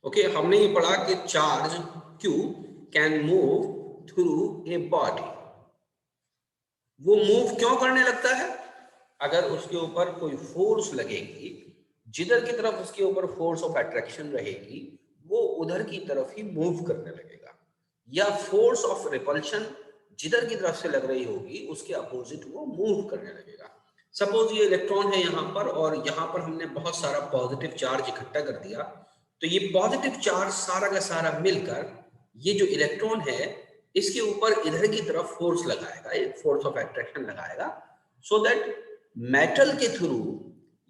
Okay, हमने ये पढ़ा कि charge Q can move through a body. वो मूव क्यों करने लगता है? अगर उसके ऊपर कोई फोर्स लगेगी, जिधर की तरफ उसके ऊपर फोर्स ऑफ अट्रैक्शन रहेगी, वो उधर की तरफ ही मूव करने लगेगा। या फोर्स ऑफ रिपल्शन जिधर की तरफ से लग रही होगी, उसके अपोजिट वो मूव करने लगेगा। सपोज ये इलेक्ट्रॉन है यहाँ पर, और यहाँ पर हमने बहुत सारा पॉजिटिव चार्ज इकट्ठा कर दिया, तो ये पॉजिटिव चार्ज सारा का सारा मिलकर ये जो इलेक्ट्रॉन है इसके ऊपर इधर की तरफ फोर्स लगाएगा, एक फोर्स ऑफ अट्रैक्शन लगाएगा, सो दैट मेटल के थ्रू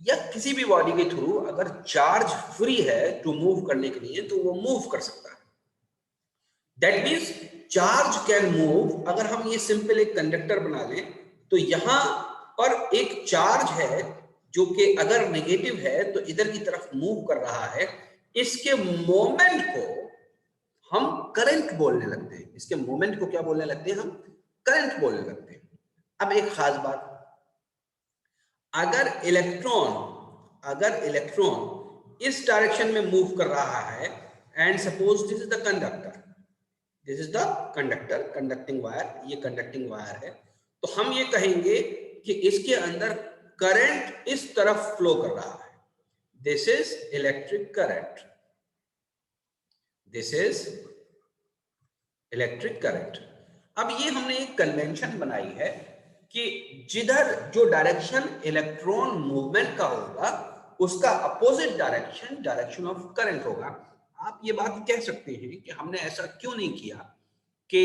या किसी भी बॉडी के थ्रू अगर चार्ज फ्री है टू मूव करने के लिए, तो वो मूव कर सकता है। That means charge can move. अगर हम ये सिंपल एक कंडक्टर बना लें, तो यहां पर एक चार्ज है जो कि अगर नेगेटिव है तो इधर की तरफ मूव कर रहा है। इसके मोमेंट को हम करंट बोलने लगते हैं। इसके मोमेंट को क्या बोलने लगते हैं? हम करंट बोलने लगते हैं। अब एक खास बात, अगर इलेक्ट्रॉन इस डायरेक्शन में मूव कर रहा है, and suppose this is the conductor, this is the conductor, conducting wire, ये कंडक्टिंग वायर है, तो हम ये कहेंगे कि इसके अंदर करंट इस तरफ फ्लो कर रहा है। This is electric current, this is electric current. अब ये हमने एक कन्वेंशन बनाई है कि जिधर जो डायरेक्शन इलेक्ट्रॉन मूवमेंट का होगा, उसका अपोजिट डायरेक्शन ऑफ करंट होगा। आप ये बात कह सकते हैं कि हमने ऐसा क्यों नहीं किया कि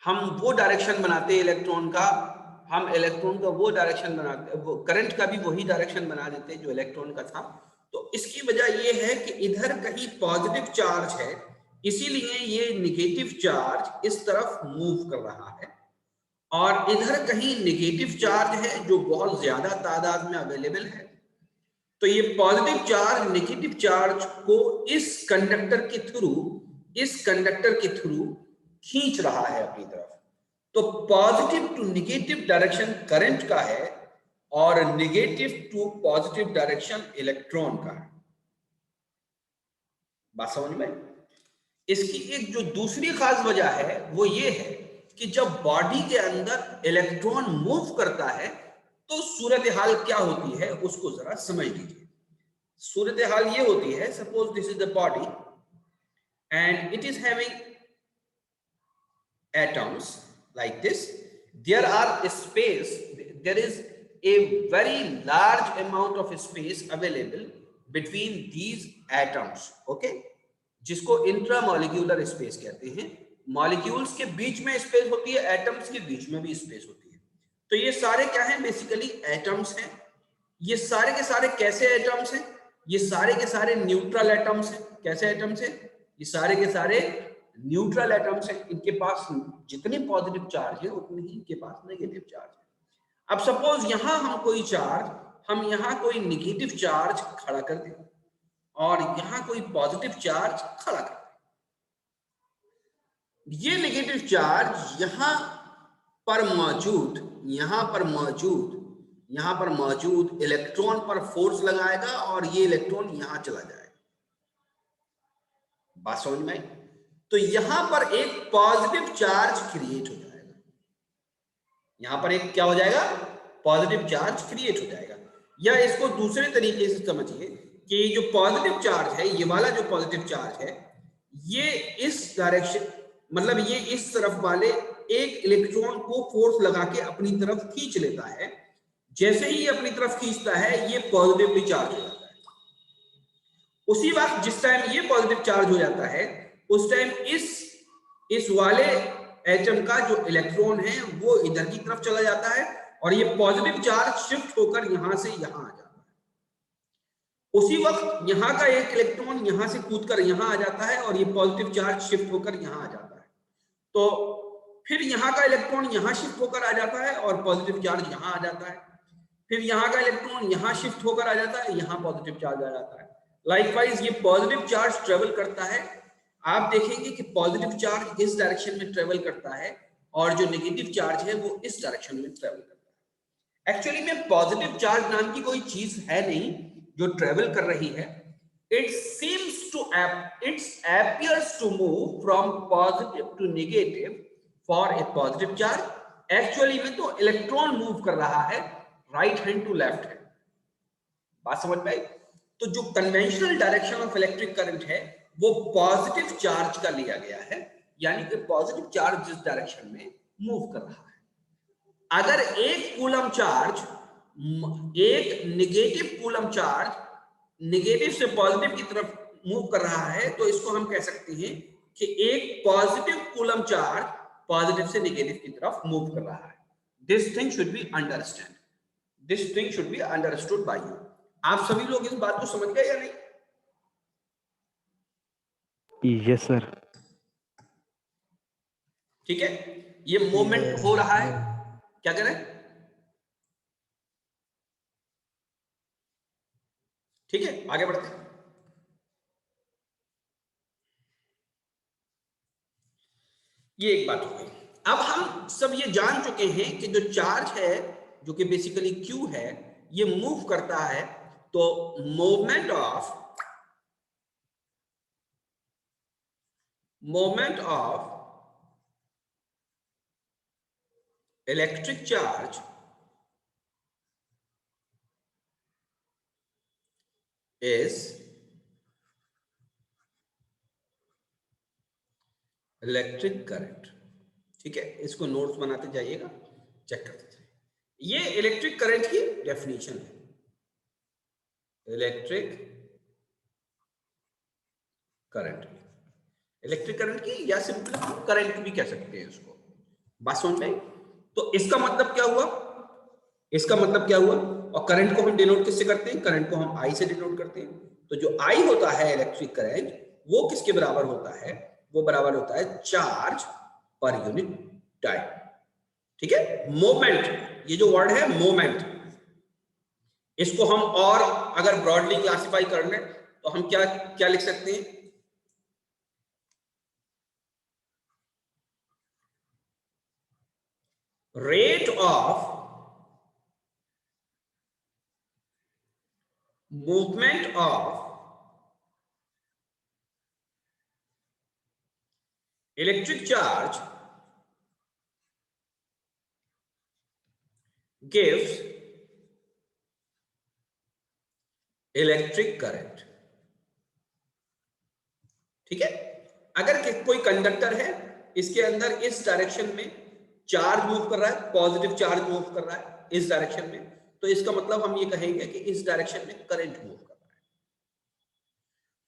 हम वो डायरेक्शन बनाते इलेक्ट्रॉन का, हम इलेक्ट्रॉन का वो डायरेक्शन बनाते, वो करंट का भी वही डायरेक्शन बना देते जो इलेक्ट्रॉन का था। तो इसकी वजह ये है कि इधर कहीं पॉजिटिव चार्ज है, इसीलिए ये नेगेटिव चार्ज इस तरफ मूव कर रहा है, और इधर कहीं नेगेटिव चार्ज है जो बहुत ज्यादा तादाद में अवेलेबल है। तो ये पॉजिटिव चार्ज नेगेटिव चार्ज को इस कंडक्टर के थ्रू खींच रहा है अपनी तरफ। तो positive to negative direction current का है, और negative to positive direction electron का है। बात समझ में? इसकी एक जो दूसरी खास वजह है वो ये है कि जब बॉडी के अंदर इलेक्ट्रॉन मूव करता है, तो सूरत हाल क्या होती है उसको जरा समझ लीजिए। सूरत हाल ये होती है, suppose this is the body and it is having atoms like this. There is a very large amount of space available between these atoms, okay, जिसको इंट्रामॉलिक्यूलर स्पेस कहते हैं। मॉलिक्यूल्स के बीच में स्पेस होती है, एटम्स के बीच में भी स्पेस होती है। तो ये सारे क्या हैं? बेसिकली एटम्स हैं। ये सारे के सारे कैसे एटम्स हैं? ये सारे के सारे न्यूट्रल एटम्स हैं। कैसे एटम्स हैं? ये सारे के सारे न्यूट्रल एटम्स हैं। इनके पास जितने पॉजिटिव चार्ज है उतने ही इनके पास नेगेटिव चार्ज है। अब सपोज यहां हम यहां कोई नेगेटिव चार्ज खड़ा कर दें और यहां कोई पॉजिटिव चार्ज खड़ा कर दें। ये नेगेटिव चार्ज यहां पर मौजूद इलेक्ट्रॉन पर फोर्स लगाएगा और ये इलेक्ट्रॉन यहां चला जाएगा। बात समझ में आई? तो यहां पर एक पॉजिटिव चार्ज क्रिएट हो जाएगा। यहां पर एक क्या हो जाएगा? पॉजिटिव चार्ज क्रिएट हो जाएगा। या इसको दूसरे तरीके से समझिए कि ये जो पॉजिटिव चार्ज है, ये वाला जो पॉजिटिव चार्ज है, ये इस डायरेक्शन, मतलब ये इस तरफ वाले एक इलेक्ट्रॉन को फोर्स लगा के अपनी तरफ खींच लेता है। जैसे ही ये अपनी तरफ खींचता है, ये पॉजिटिवली चार्ज हो जाता है। उसी वक्त जिस टाइम ये पॉजिटिव चार्ज हो जाता है, उस टाइम इस वाले एटम का जो इलेक्ट्रॉन है वो इधर की तरफ चला जाता है, और ये पॉजिटिव चार्ज शिफ्ट होकर यहां से यहां आ जाता है। उसी वक्त यहां का एक इलेक्ट्रॉन यहां से कूदकर यहां आ जाता है, और ये पॉजिटिव चार्ज शिफ्ट होकर यहां आ जाता है। तो फिर यहाँ का इलेक्ट्रॉन यहाँ शिफ्ट होकर आ जाता है और पॉजिटिव चार्ज यहाँ आ जाता है। फिर यहाँ का इलेक्ट्रॉन यहाँ शिफ्ट होकर आ जाता है, यहाँ पॉजिटिव चार्ज आ जाता है। लाइकवाइज ये पॉजिटिव चार्ज ट्रेवल करता है। आप देखेंगे कि पॉजिटिव चार्ज इस डायरेक्शन में ट्रेवल करता है, और जो नेगेटिव चार्ज है वो इस डायरेक्शन में ट्रेवल करता है। एक्चुअली में पॉजिटिव चार्ज नाम की कोई चीज है नहीं जो ट्रेवल कर रही है। It seems it appears to move from positive to negative for a positive charge. Actually में तो इलेक्ट्रॉन मूव कर रहा है right hand to left hand. बात समझ में आई? तो जो conventional direction of electric current है वो पॉजिटिव चार्ज का लिया गया है, यानी कि पॉजिटिव चार्ज जिस डायरेक्शन में मूव कर रहा है। अगर एक कूलम चार्ज, एक नेगेटिव कूलम चार्ज नेगेटिव से पॉजिटिव की तरफ मूव कर रहा है, तो इसको हम कह सकते हैं कि एक पॉजिटिव कूलम चार्ज पॉजिटिव से नेगेटिव की तरफ मूव कर रहा है। This thing should be understand, this thing should be understood by you. आप सभी लोग इस बात को समझ गए या नहीं? Yes sir. ठीक है, ये मोमेंट हो रहा है, क्या करें? ठीक है, आगे बढ़ते हैं। ये एक बात हो गई। अब हम सब ये जान चुके हैं कि जो चार्ज है जो कि बेसिकली Q है, ये मूव करता है, तो moment of electric charge is electric current. ठीक है, इसको नोट्स बनाते जाइएगा, चेक करते जाइए। ये इलेक्ट्रिक करंट की डेफिनेशन है, इलेक्ट्रिक करंट, इलेक्ट्रिक करंट की, या सिंपल हम करंट भी कह सकते हैं इसको। बात समझ में? तो इसका मतलब क्या हुआ, इसका मतलब क्या हुआ? और करंट को हम डिनोट किससे करते हैं? करंट को हम आई से डिनोट करते हैं। तो जो आई होता है इलेक्ट्रिक करंट, वो किसके बराबर होता है? वो बराबर होता है चार्ज पर यूनिट टाइम। ठीक है, मोमेंट, ये जो वर्ड है मोमेंट, इसको हम और अगर ब्रॉडली क्लासिफाई कर लें तो हम क्या क्या लिख सकते हैं? Rate of movement of electric charge gives electric current. ठीक है, अगर कोई कंडक्टर है, इसके अंदर इस डायरेक्शन में चार्ज मूव कर रहा है, पॉजिटिव चार्ज मूव कर रहा है इस डायरेक्शन में, तो इसका मतलब हम ये कहेंगे कि इस डायरेक्शन में करंट मूव कर रहा है।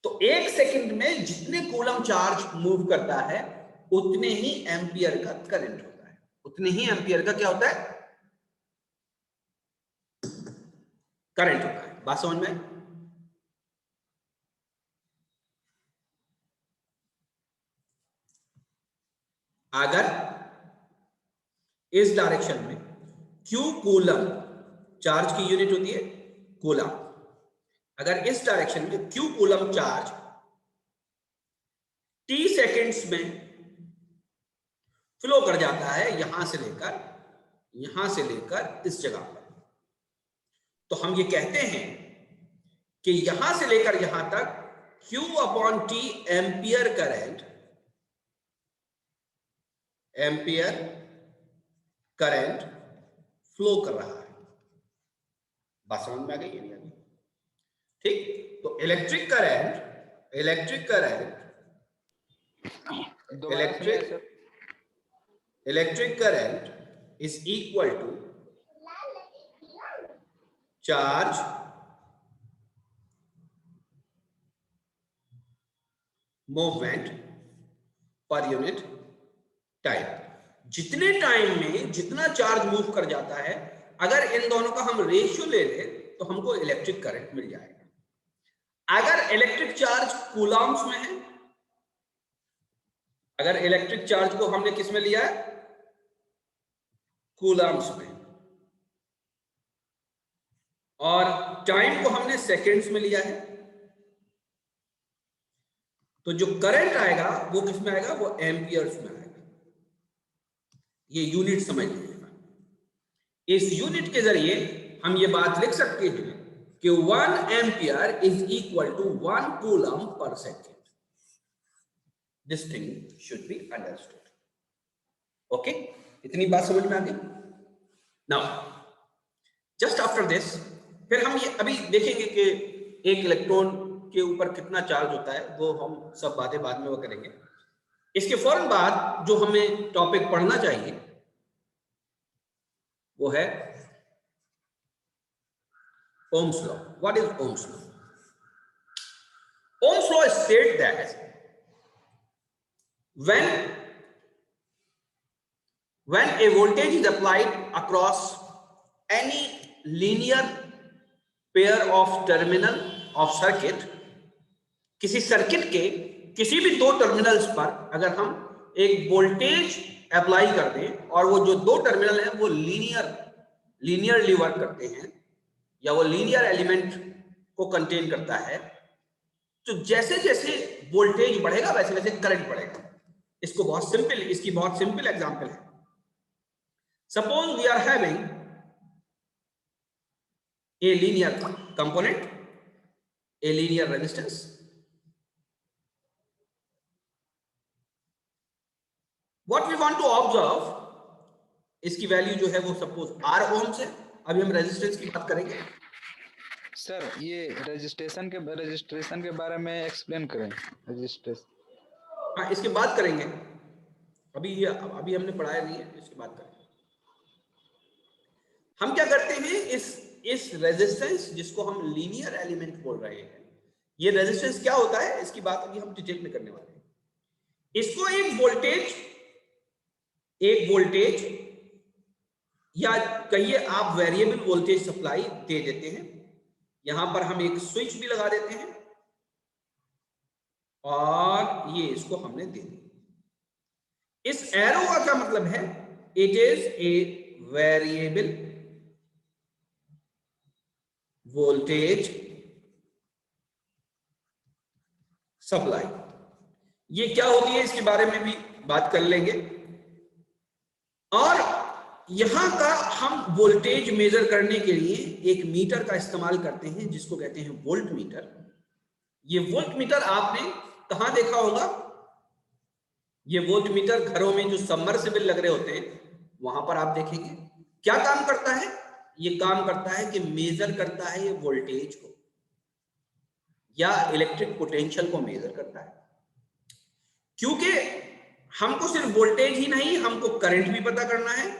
तो एक सेकंड में जितने कूलम चार्ज मूव करता है उतने ही एम्पियर का करंट होता है, उतने ही एम्पियर का क्या होता है? करंट होता है। बात समझ में? अगर इस डायरेक्शन में Q कूलम, चार्ज की यूनिट होती है कूलम, अगर इस डायरेक्शन में Q coulomb charge T seconds में फ्लो कर जाता है यहां से लेकर इस जगह पर, तो हम ये कहते हैं कि यहां से लेकर यहां तक Q upon T ampere current flow कर रहा है। बात समझ में आ गई है नहीं? ठीक, तो electric current is equal to charge movement per unit time. जितने टाइम में जितना चार्ज मूव कर जाता है, अगर इन दोनों का हम रेशियो ले लें तो हमको इलेक्ट्रिक करंट मिल जाएगा। अगर इलेक्ट्रिक चार्ज कूलम्स में है, अगर इलेक्ट्रिक चार्ज को हमने किस में लिया है? कूलम्स में, और टाइम को हमने सेकेंड्स में लिया है, तो जो करंट आएगा वो किस में आएगा? वो एम्पियर्स में आएगा। ये यूनिट समझ लीजिएगा। इस यूनिट के जरिए हम ये बात लिख सकते हैं कि 1 ampere is equal to 1 coulomb per second. This thing should be understood. Okay, इतनी बात समझ में आ गई। नाउ जस्ट आफ्टर दिस फिर हम ये अभी देखेंगे कि एक इलेक्ट्रॉन के ऊपर कितना चार्ज होता है, वो हम सब बातें बाद में वो करेंगे। इसके फौरन बाद जो हमें टॉपिक पढ़ना चाहिए वो है Ohm's law. What is Ohm's law? Ohm's law states that when a voltage is applied across any linear pair of terminal of circuit, किसी सर्किट के किसी भी दो टर्मिनल्स पर अगर हम एक वोल्टेज अप्लाई कर दें और वो जो दो टर्मिनल हैं वो लीनियरली वर्क करते हैं या वो लीनियर एलिमेंट को कंटेन करता है, तो जैसे जैसे वोल्टेज बढ़ेगा वैसे वैसे करंट बढ़ेगा। इसकी बहुत सिंपल एग्जांपल है। Suppose we are having a linear component, a linear resistance, what we want to observe, इसकी वैल्यू जो है वो सपोज R ओम्स है। अभी हम रेजिस्टेंस की बात करेंगे। सर ये रजिस्ट्रेशन के बारे में एक्सप्लेन करें। रजिस्ट्रेशन हाँ, इसके बाद करेंगे, अभी हमने पढ़ाया नहीं है, इसके बाद करेंगे। हम क्या करते हैं, इस रेजिस्टेंस जिसको हम लीनियर एलिमेंट बोल रहे हैं, ये रेजिस्टेंस क्या होता है इसकी बात अभी हम डिटेल में करने वाले हैं। इसको एक वोल्टेज या कहिए आप वेरिएबल वोल्टेज सप्लाई दे देते हैं। यहां पर हम एक स्विच भी लगा देते हैं और ये इसको हमने दे दिया। इस एरो का क्या मतलब है, it is a variable voltage supply. ये क्या होती है इसके बारे में भी बात कर लेंगे। और यहां का हम वोल्टेज मेजर करने के लिए एक मीटर का इस्तेमाल करते हैं जिसको कहते हैं वोल्ट मीटर। ये वोल्ट मीटर आपने कहां देखा होगा, ये वोल्ट मीटर घरों में जो सबमर्सिबल लग रहे होते हैं वहां पर आप देखेंगे। क्या काम करता है, ये काम करता है कि मेजर करता है ये वोल्टेज को या इलेक्ट्रिक पोटेंशियल को मेजर करता है। क्योंकि हमको सिर्फ वोल्टेज ही नहीं, हमको करंट भी पता करना है,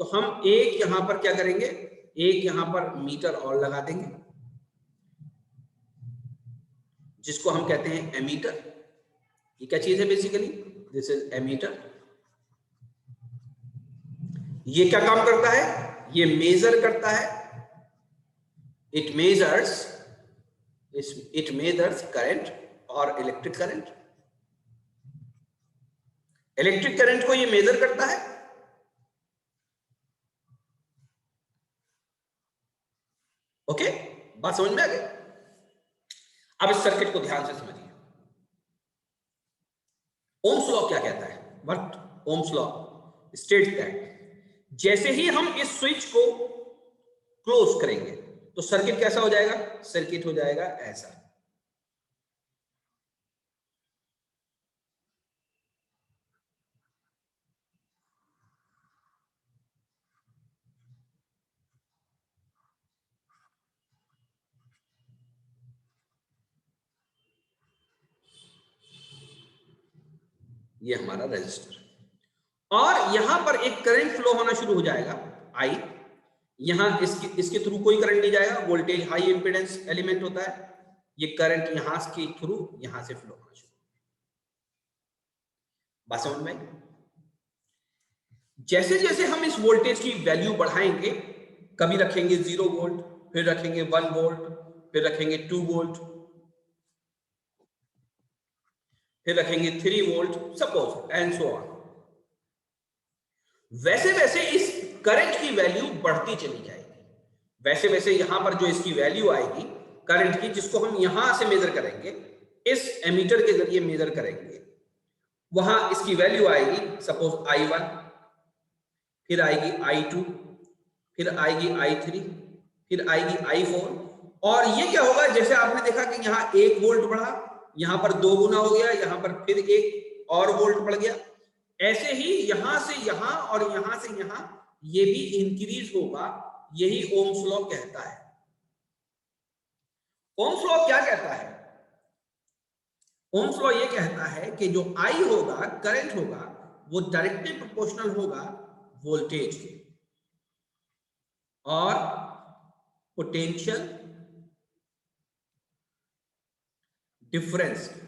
तो हम एक यहां पर क्या करेंगे, एक यहां पर मीटर और लगा देंगे जिसको हम कहते हैं एमीटर। ये क्या चीज है बेसिकली, दिस इज एमीटर। ये क्या काम करता है, ये मेजर करता है, इट मेजर्स करंट और इलेक्ट्रिक करंट। इलेक्ट्रिक करंट को ये मेजर करता है। ओके, बात समझ में आ गई। अब इस सर्किट को ध्यान से समझिए। ओम्स लॉ क्या कहता है, what Ohm's law states that जैसे ही हम इस स्विच को क्लोज करेंगे तो सर्किट कैसा हो जाएगा, सर्किट हो जाएगा ऐसा। ये हमारा रेजिस्टर और यहां पर एक करंट फ्लो होना शुरू हो जाएगा आई। यहां इसके थ्रू कोई करंट नहीं जाएगा, वोल्टेज हाई इंपीडेंस एलिमेंट होता है। ये करंट यहां के थ्रू यहां से फ्लो होना शुरू। बात समझ में आई। जैसे जैसे हम इस वोल्टेज की वैल्यू बढ़ाएंगे, कभी रखेंगे 0 वोल्ट, फिर रखेंगे 1 वोल्ट, फिर रखेंगे 2 वोल्ट, फिर रखेंगे 3 volt suppose and so on. वैसे वैसे इस करंट की वैल्यू बढ़ती चली जाएगी। वैसे वैसे यहां पर जो इसकी वैल्यू आएगी करंट की, जिसको हम यहां से मेजर करेंगे, इस एमीटर के जरिए मेजर करेंगे, वहां इसकी वैल्यू आएगी सपोज I1, फिर आएगी I2, फिर आएगी I3, फिर आएगी I4 और ये क्या होगा, जैसे आपने देखा कि यहाँ 1 वोल्ट बढ़ा, यहाँ पर 2 गुना हो गया, यहाँ पर फिर 1 और वोल्ट बढ़ गया, ऐसे ही यहां से यहां और यहां से यहां ये भी इंक्रीज होगा। यही ओम्स लॉ कहता है। ओम्स लॉ क्या कहता है? ओम्स लॉ ये कहता है कि जो आई होगा, करंट होगा, वो डायरेक्टली प्रोपोर्शनल होगा वोल्टेज के और पोटेंशियल डिफरेंस के।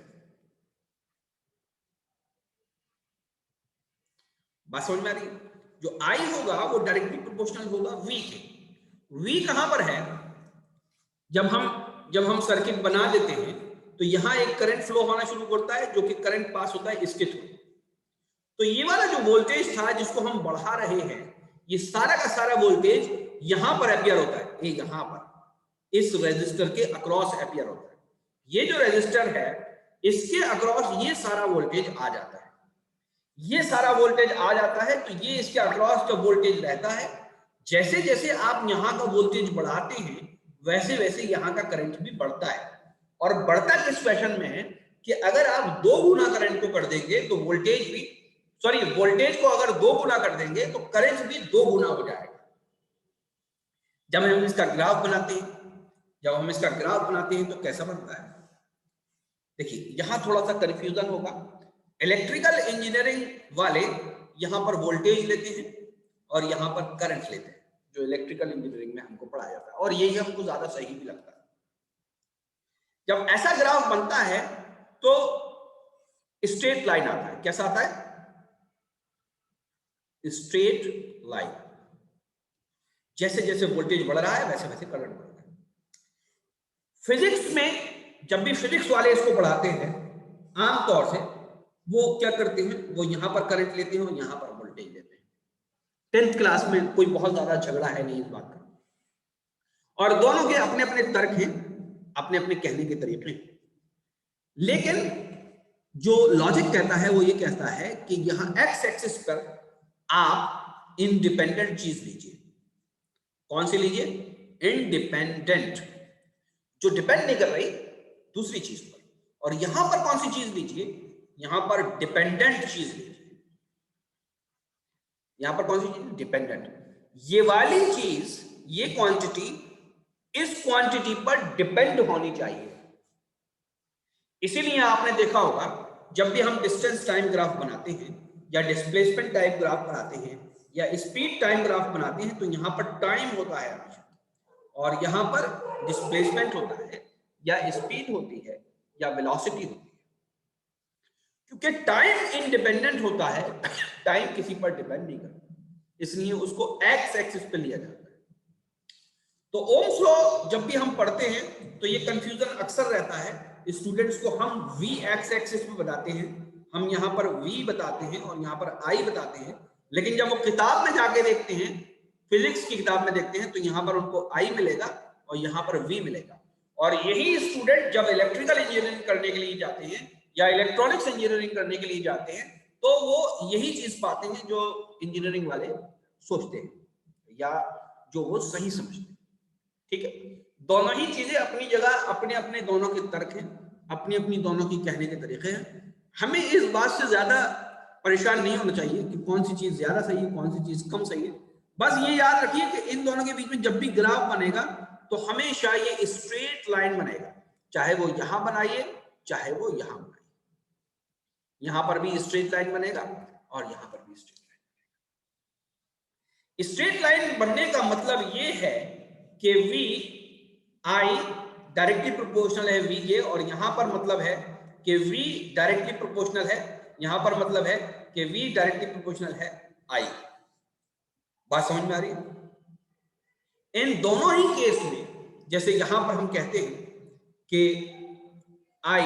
बात समझ में आ रही है? जो आई होगा वो डायरेक्टली प्रोपोर्शनल होगा वी के। वी कहां पर है? जब हम सर्किट बना देते हैं तो यहां एक करंट फ्लो होना शुरू करता है, जो कि करंट पास होता है इसके थ्रू। तो ये वाला जो वोल्टेज था जिसको हम बढ़ा रहे हैं, ये सारा का सारा वोल्टेज यहां पर अपियर होता है, ये यहां पर इस रेजिस्टर के अक्रॉस अपियर होता है। ये जो रेजिस्टर है इसके अक्रॉस ये सारा वोल्टेज आ जाता है। ये सारा वोल्टेज आ जाता है तो ये इसके अक्रॉस जो वोल्टेज रहता है, जैसे जैसे आप यहां का वोल्टेज बढ़ाते हैं वैसे वैसे यहां का करंट भी बढ़ता है। और बढ़ता किस फैशन में है कि अगर आप 2 गुना करंट को कर देंगे तो वोल्टेज को अगर 2 गुना कर देंगे तो करंट भी 2 गुना हो जाएगा। जब हम इसका ग्राफ बनाते हैं तो कैसा बनता है? देखिए यहां थोड़ा सा कंफ्यूजन होगा। इलेक्ट्रिकल इंजीनियरिंग वाले यहां पर वोल्टेज लेते हैं और यहां पर करंट लेते हैं, जो इलेक्ट्रिकल इंजीनियरिंग में हमको पढ़ाया जाता है, और यही हमको ज्यादा सही भी लगता है। जब ऐसा ग्राफ बनता है तो स्ट्रेट लाइन आता है। कैसा आता है? Straight line. जैसे जैसे वोल्टेज बढ़ रहा है वैसे वैसे करंट बढ़ रहा है। फिजिक्स में जब भी फिजिक्स वाले इसको पढ़ाते हैं, आमतौर से वो क्या करते हैं, वो यहां पर करंट लेते हैं और यहां पर वोल्टेज लेते हैं। 10th क्लास में कोई बहुत ज्यादा झगड़ा है नहीं इस बात का, और दोनों के अपने अपने तर्क हैं, अपने अपने कहने के तरीके हैं। लेकिन जो लॉजिक कहता है वो ये कहता है कि यहां एक्स एक्सिस पर आप इंडिपेंडेंट चीज लीजिए। कौन सी लीजिए? इंडिपेंडेंट, जो डिपेंड नहीं कर रही दूसरी चीज पर। और यहां पर कौन सी चीज लीजिए? यहां पर डिपेंडेंट चीज लीजिए। यहां पर कौन सी चीज? डिपेंडेंट। ये वाली चीज, ये क्वांटिटी इस क्वांटिटी पर डिपेंड होनी चाहिए। इसीलिए आपने देखा होगा जब भी हम डिस्टेंस टाइम ग्राफ बनाते हैं या डिस्प्लेसमेंट टाइम ग्राफ बनाते हैं या स्पीड टाइम ग्राफ बनाते हैं तो यहां पर टाइम होता है हमेशा, और यहां पर डिस्प्लेसमेंट होता है या स्पीड होती है या वेलोसिटी होती है। क्योंकि टाइम इंडिपेंडेंट होता है, टाइम किसी पर डिपेंड नहीं करता, इसलिए उसको एक्स एक्सिस पे लिया जाता है। तो ओम्स लॉ जब भी हम पढ़ते हैं तो ये कंफ्यूजन अक्सर रहता है स्टूडेंट्स को। हम v एक्स एक्सिस पे बताते हैं, हम यहाँ पर v बताते हैं और यहाँ पर i बताते हैं, लेकिन जब वो किताब में जाके देखते हैं, फिजिक्स की किताब में देखते हैं, तो यहाँ पर उनको i मिलेगा और यहाँ पर v मिलेगा। और यही स्टूडेंट जब इलेक्ट्रिकल इंजीनियरिंग करने के लिए जाते हैं या इलेक्ट्रॉनिक्स इंजीनियरिंग करने के लिए जाते हैं तो वो यही चीज पाते हैं जो इंजीनियरिंग वाले सोचते हैं या जो वो सही समझते हैं। ठीक है, दोनों ही चीजें अपनी जगह, अपने अपने दोनों के तर्क हैं, अपनी अपनी दोनों की कहने के तरीके हैं। हमें इस बात से ज्यादा परेशान नहीं होना चाहिए कि कौन सी चीज ज्यादा सही है, कौन सी चीज कम सही है। बस ये याद रखिए कि इन दोनों के बीच में जब भी ग्राफ बनेगा तो हमेशा ये स्ट्रेट लाइन बनेगा, चाहे वो यहां बनाइए चाहे वो यहां बनाइए। यहां पर भी स्ट्रेट लाइन बनेगा और यहां पर भी स्ट्रेट लाइन बनेगा। स्ट्रेट लाइन बनने का मतलब ये है कि v i डायरेक्टली प्रोपोर्शनल है v के, और यहां पर मतलब है कि v डायरेक्टली प्रोपोर्शनल है, यहां पर मतलब है कि v डायरेक्टली प्रोपोर्शनल है i। बात समझ में आ रही है? इन दोनों ही केस में, जैसे यहां पर हम कहते हैं कि i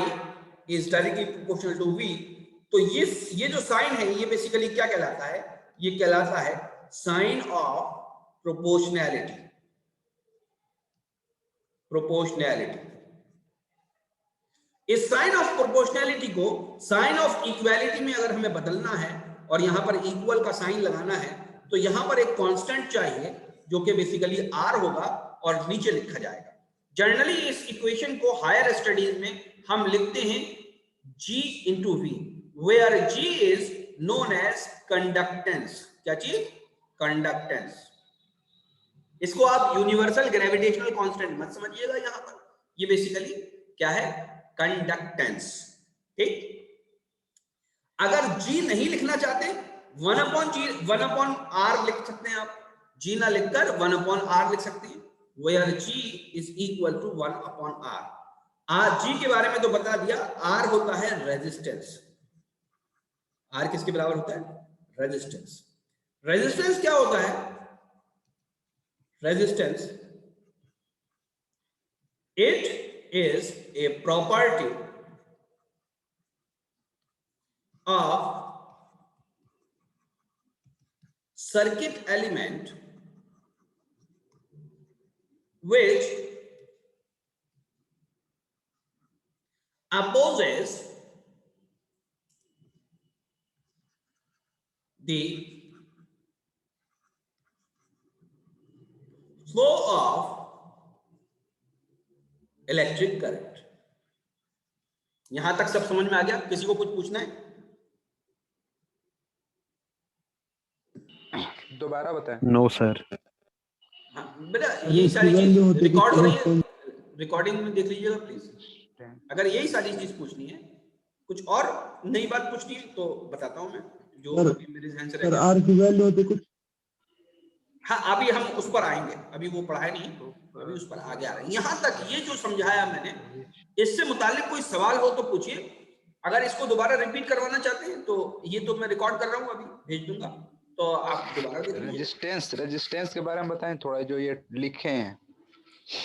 is directly proportional to v, तो ये जो साइन है ये बेसिकली क्या कहलाता है? ये कहलाता है साइन ऑफ प्रोपोर्शनैलिटी। इस साइन ऑफ प्रोपोर्शनैलिटी को साइन ऑफ इक्वालिटी में अगर हमें बदलना है और यहां पर इक्वल का साइन लगाना है तो यहां पर एक कांस्टेंट चाहिए जो कि बेसिकली r होगा और नीचे लिखा जाएगा। जनरली इस इक्वेशन को हायर स्टडीज में हम लिखते हैं G into V, where G is known as conductance. क्या चीज? कंडक्टेंस। इसको आप यूनिवर्सल ग्रेविटेशनल कांस्टेंट मत समझिएगा, यहां पर ये बेसिकली क्या है? कंडक्टेंस। ठीक, अगर G नहीं लिखना चाहते 1/r लिख सकते हैं आप, G ना लिखकर 1/r लिख सकते हैं, where G is equal to 1/r। G के बारे में तो बता दिया, R होता है रेजिस्टेंस। R किसके बराबर होता है? रेजिस्टेंस। रेजिस्टेंस क्या होता है? Resistance, it is a property of circuit element which opposes the flow of electric current। यहां तक सब समझ में आ गया? किसी को कुछ पूछना है? दोबारा बताएं। No sir. हाँ बेटा, यही सारी चीज रिकॉर्ड हो रही है, रिकॉर्डिंग में देख लीजिएगा प्लीज। अगर यही सारी चीज पूछनी है, कुछ और नई बात पूछनी है तो बताता हूं मैं, जो अभी मेरे ध्यान से रह आर की वैल्यू होती कुछ। हाँ, अभी हम उस पर आएंगे, अभी वो पढ़ाया नहीं, अभी उस पर आगे आ रहे हैं। यहां तक ये जो समझाया मैंने, इससे मुतालिक कोई सवाल हो तो पूछिए। अगर इसको दोबारा रिपीट करवाना चाहते हैं तो ये तो मैं रिकॉर्ड कर रहा हूँ, अभी भेज दूंगा, तो आप दोबारा देख लीजिए। रेजिस्टेंस के बारे में बताएं थोड़ा, जो ये लिखे हैं।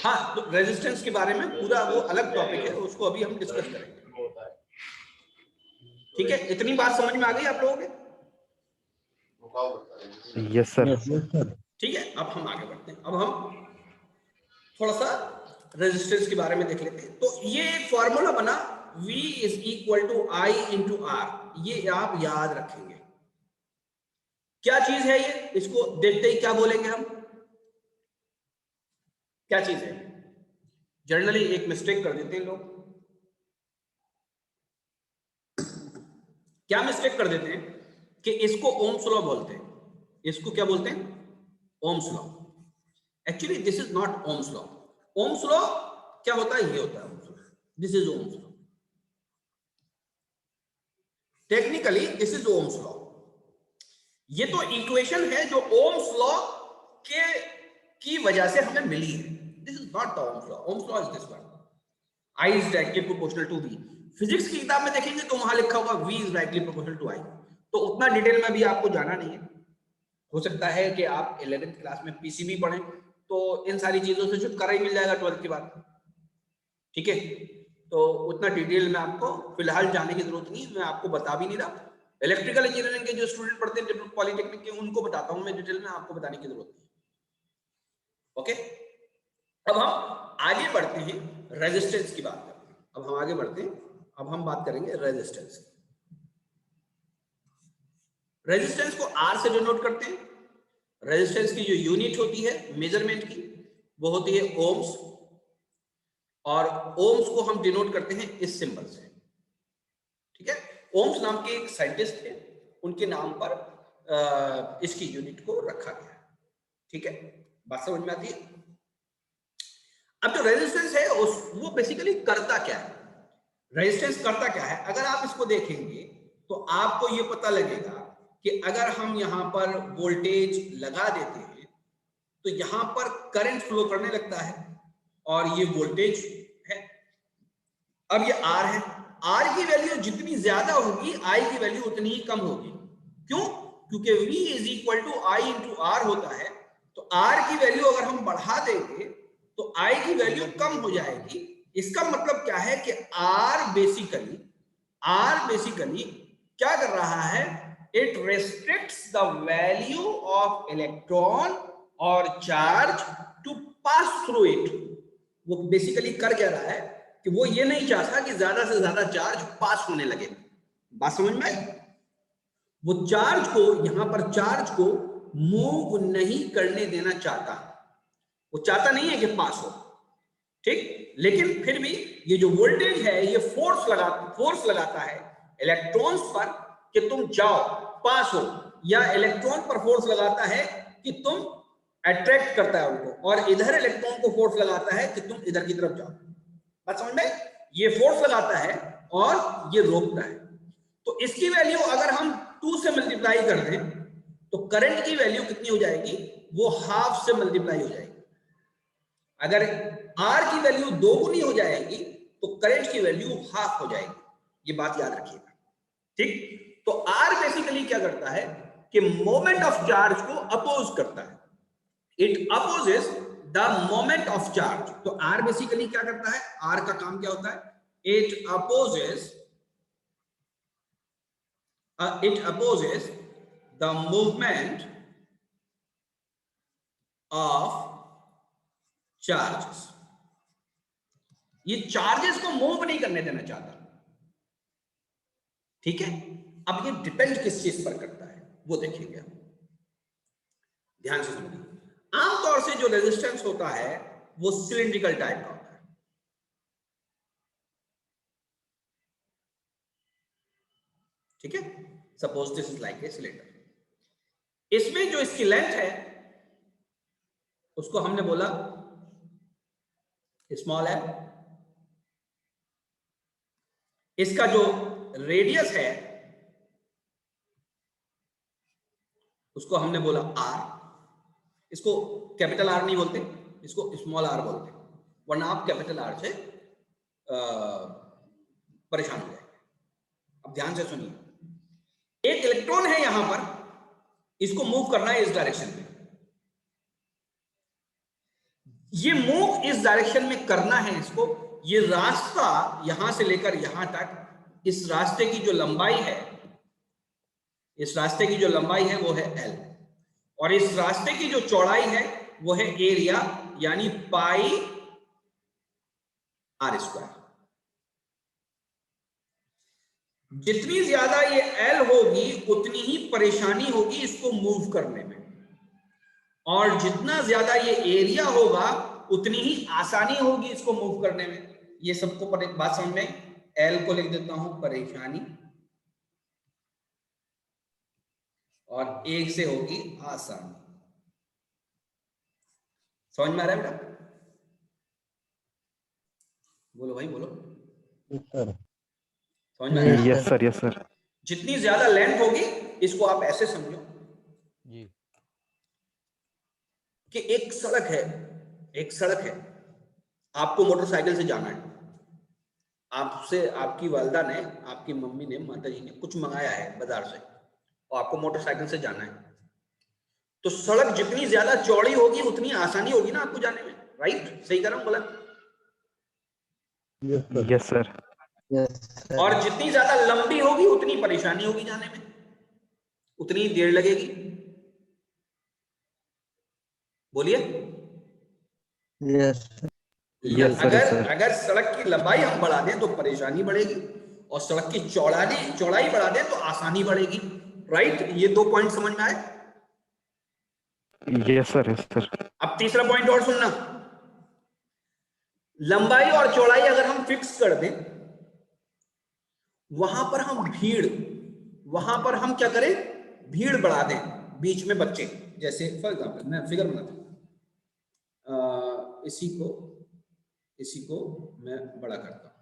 हाँ, तो रेजिस्टेंस के बारे में पूरा वो अलग टॉपिक है, उसको अभी हम डिस्कस करेंगे। ठीक है, इतनी बात समझ में आ गई आप लोगों के? Yes sir. ठीक है, अब हम आगे बढ़ते हैं। अब हम थोड़ा सा रेजिस्टेंस के बारे में देख लेते हैं। तो ये एक फॉर्मूला बना, V is equal to I into R, ये आप याद रखेंगे। क्या चीज है ये? इसको देखते ही क्या बोलेंगे हम? क्या चीज है? जनरली एक मिस्टेक कर देते हैं लोग। क्या मिस्टेक कर देते हैं कि इसको ओम्स लॉ बोलते हैं। इसको क्या बोलते हैं? Ohm's law. Actually this is not Ohm's law. Ohm's law क्या होता है? ये होता है Ohm's law. This is Ohm's law. Technically this is Ohm's law. ये तो इक्वेशन है जो ओम्स लॉ के की वजह से हमें मिली है। This is not the Ohm's law. Ohm's law is this one, I is directly proportional to V। Physics की किताब में देखेंगे तो वहां लिखा होगा V is directly proportional to I। तो उतना डिटेल में भी आपको जाना नहीं है। हो सकता है कि आप 11th क्लास में पीसीबी पढ़ें तो इन सारी चीजों से छुटकारा ही मिल जाएगा 12th के बाद। ठीक है, तो उतना डिटेल में आपको फिलहाल जाने की जरूरत नहीं है, मैं आपको बता भी नहीं रहा। इलेक्ट्रिकल इंजीनियरिंग के जो स्टूडेंट पढ़ते हैं पॉलिटेक्निक के, उनको बताता हूं मैं डिटेल में, आपको बताने की जरूरत नहीं। ओके, अब हम आगे बढ़ते हैं, रेजिस्टेंस की बात करते हैं। अब हम आगे बढ़ते हैं, अब हम बात करेंगे रेजिस्टेंस की। रेजिस्टेंस को R से डिनोट करते हैं। रेजिस्टेंस की जो यूनिट होती है मेजरमेंट की, वो होती है ओम्स, और ओम्स को हम डिनोट करते हैं इस सिंबल से। ठीक है, ओम्स नाम के एक साइंटिस्ट थे, उनके नाम पर इसकी यूनिट को रखा गया। ठीक है, बात समझ में आती है? अब जो रेजिस्टेंस है वो बेसिकली करता क्या है? रेजिस्टेंस करता क्या है? अगर आप इसको देखेंगे तो आपको ये पता लगेगा कि अगर हम यहां पर वोल्टेज लगा देते हैं तो यहां पर करंट फ्लो करने लगता है, और ये वोल्टेज है। अब ये R है, R की वैल्यू जितनी ज्यादा होगी I की वैल्यू उतनी ही कम होगी। क्यों? क्योंकि V is equal to I into R होता है। तो R की वैल्यू अगर हम बढ़ा देंगे तो I की वैल्यू कम हो जाएगी। इसका मतलब क्या है कि R बेसिकली क्या कर रहा है? It restricts the value of electron और charge to pass through it. वो बेसिकली कर क्या रहा है कि वो ये नहीं चाहता कि ज्यादा से ज्यादा चार्ज पास होने लगे। बात समझ में आई? वो चार्ज को, यहां पर चार्ज को मूव नहीं करने देना चाहता। वो चाहता नहीं है कि पास हो। ठीक। लेकिन फिर भी ये जो वोल्टेज है ये फोर्स लगाता है इलेक्ट्रॉन्स पर कि तुम जाओ, पास हो, या इलेक्ट्रॉन पर फोर्स लगाता है कि तुम अट्रैक्ट करता है उनको, और इधर इलेक्ट्रॉन को फोर्स लगाता है कि तुम इधर की तरफ जाओ। बात समझ में? ये फोर्स लगाता है और ये रोकता है। तो इसकी वैल्यू अगर हम 2 से मल्टीप्लाई कर दें तो करंट की वैल्यू कितनी हो जाएगी? वो हाफ से मल्टीप्लाई हो जाएगी। अगर R की वैल्यू 2 गुनी हो जाएगी तो करंट की वैल्यू हाफ हो जाएगी। ये बात याद रखिएगा, ठीक। तो R बेसिकली क्या करता है कि मोमेंट ऑफ चार्ज को अपोज करता है, it opposes the moment of charge. तो R बेसिकली क्या करता है? R का काम क्या होता है? It opposes the movement of charges. ये चार्जेस को मूव नहीं करने देना चाहता, ठीक है। अब ये डिपेंड किस चीज पर करता है वो देखेंगे, ध्यान से सुनिए। आमतौर से जो रेजिस्टेंस होता है वो सिलिंड्रिकल टाइप का होता है, ठीक है। Suppose this is like a cylinder. इसमें जो इसकी लेंथ है उसको हमने बोला स्मॉल है, इसका जो रेडियस है उसको हमने बोला R। इसको कैपिटल R नहीं बोलते, इसको स्मॉल r बोलते, वरना आप कैपिटल R से परेशान हो जाएंगे। अब ध्यान से सुनिए, एक इलेक्ट्रॉन है यहां पर, इसको मूव करना है इस डायरेक्शन में। ये मूव इस डायरेक्शन में करना है इसको। ये रास्ता यहां से लेकर यहां तक, इस रास्ते की जो लंबाई है, इस रास्ते की जो लंबाई है वो है L, और इस रास्ते की जो चौड़ाई है वो है एरिया, यानी पाई R²। जितनी ज्यादा ये L होगी उतनी ही परेशानी होगी इसको मूव करने में, और जितना ज्यादा ये एरिया होगा उतनी ही आसानी होगी इसको मूव करने में। ये सबको पर एक बात समझ में, L को लिख देता हूं परेशानी, और एक से होगी आसानी। समझ में आ रहा है बेटा? बोलो भाई बोलो, समझ में आ रहा है? Yes sir, yes sir. जितनी ज्यादा लेंथ होगी, इसको आप ऐसे समझो जी। कि एक सड़क है, आपको मोटरसाइकिल से जाना है, आपसे आपकी वालिदा ने, आपकी मम्मी ने, माता जी ने कुछ मंगाया है बाजार से, और आपको मोटरसाइकिल से जाना है। तो सड़क जितनी ज्यादा चौड़ी होगी उतनी आसानी होगी ना आपको जाने में, राइट? सही कर रहा हूं गलत? Yes sir. और जितनी ज्यादा लंबी होगी उतनी परेशानी होगी जाने में, उतनी देर लगेगी। बोलिए। अगर सड़क की लंबाई हम बढ़ा दें तो परेशानी बढ़ेगी, और सड़क की चौड़ाई बढ़ा दें तो आसानी बढ़ेगी, राइट? ये 2 पॉइंट समझ में आए? Yes sir, yes sir. अब तीसरा पॉइंट और सुनना। लंबाई और चौड़ाई अगर हम फिक्स कर दें, वहां पर हम क्या करें? भीड़ बढ़ा दें, बीच में बच्चे, जैसे फॉर एग्जाम्पल मैं फिगर बनाता हूं, इसी को मैं बड़ा करता हूं,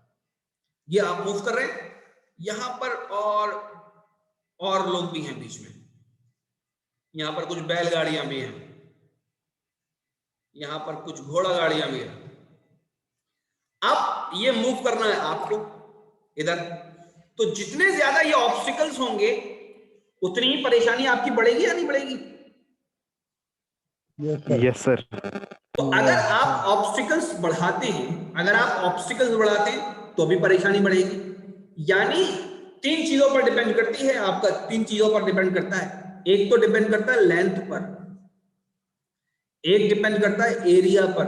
ये आप मूव कर रहे हैं, यहां पर और लोग भी हैं बीच में, यहां पर कुछ बैलगाड़ियां भी हैं, यहां पर कुछ घोड़ा गाड़ियां भी हैं। अब ये मूव करना है आपको इधर, तो जितने ज्यादा ये ऑब्स्टिकल्स होंगे उतनी ही परेशानी आपकी बढ़ेगी या नहीं बढ़ेगी? Yes sir. तो अगर आप ऑब्स्टिकल्स बढ़ाते हैं तो भी परेशानी बढ़ेगी। यानी 3 चीजों पर डिपेंड करती है आपका, 3 चीजों पर डिपेंड करता है। एक तो डिपेंड करता है लेंथ पर, एक डिपेंड करता है एरिया पर,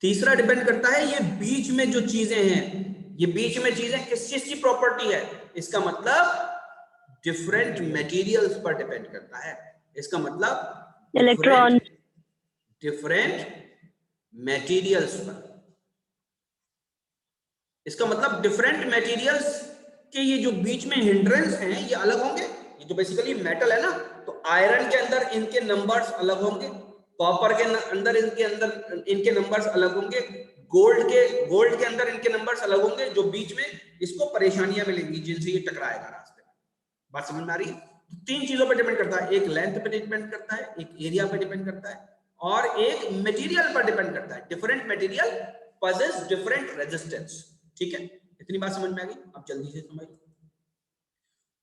तीसरा डिपेंड करता है ये बीच में जो चीजें हैं, ये बीच में चीजें किस चीज की प्रॉपर्टी है? इसका मतलब डिफरेंट मटेरियल्स पर डिपेंड करता है। इसका मतलब इलेक्ट्रॉन, डिफरेंट मटेरियल्स पर। इसका मतलब डिफरेंट मटेरियल्स के ये जो बीच में हिंड्रेंस हैं ये अलग होंगे। ये तो बेसिकली मेटल है ना, तो आयरन के अंदर इनके नंबर्स अलग होंगे, कॉपर के अंदर इनके नंबर्स अलग होंगे, गोल्ड के अंदर इनके नंबर्स अलग होंगे, जो बीच में इसको परेशानियां मिलेंगी जिनसे ये टकराएगा रास्ते में। बात समझ में आ रही है? तो तीन चीजों पर डिपेंड करता है, एक लेंथ पे डिपेंड करता है, एक एरिया पे डिपेंड करता है, और एक मटेरियल पर डिपेंड करता है। Different material possess different resistance. ठीक है, इतनी बात समझ में आ गई? अब जल्दी से समझ।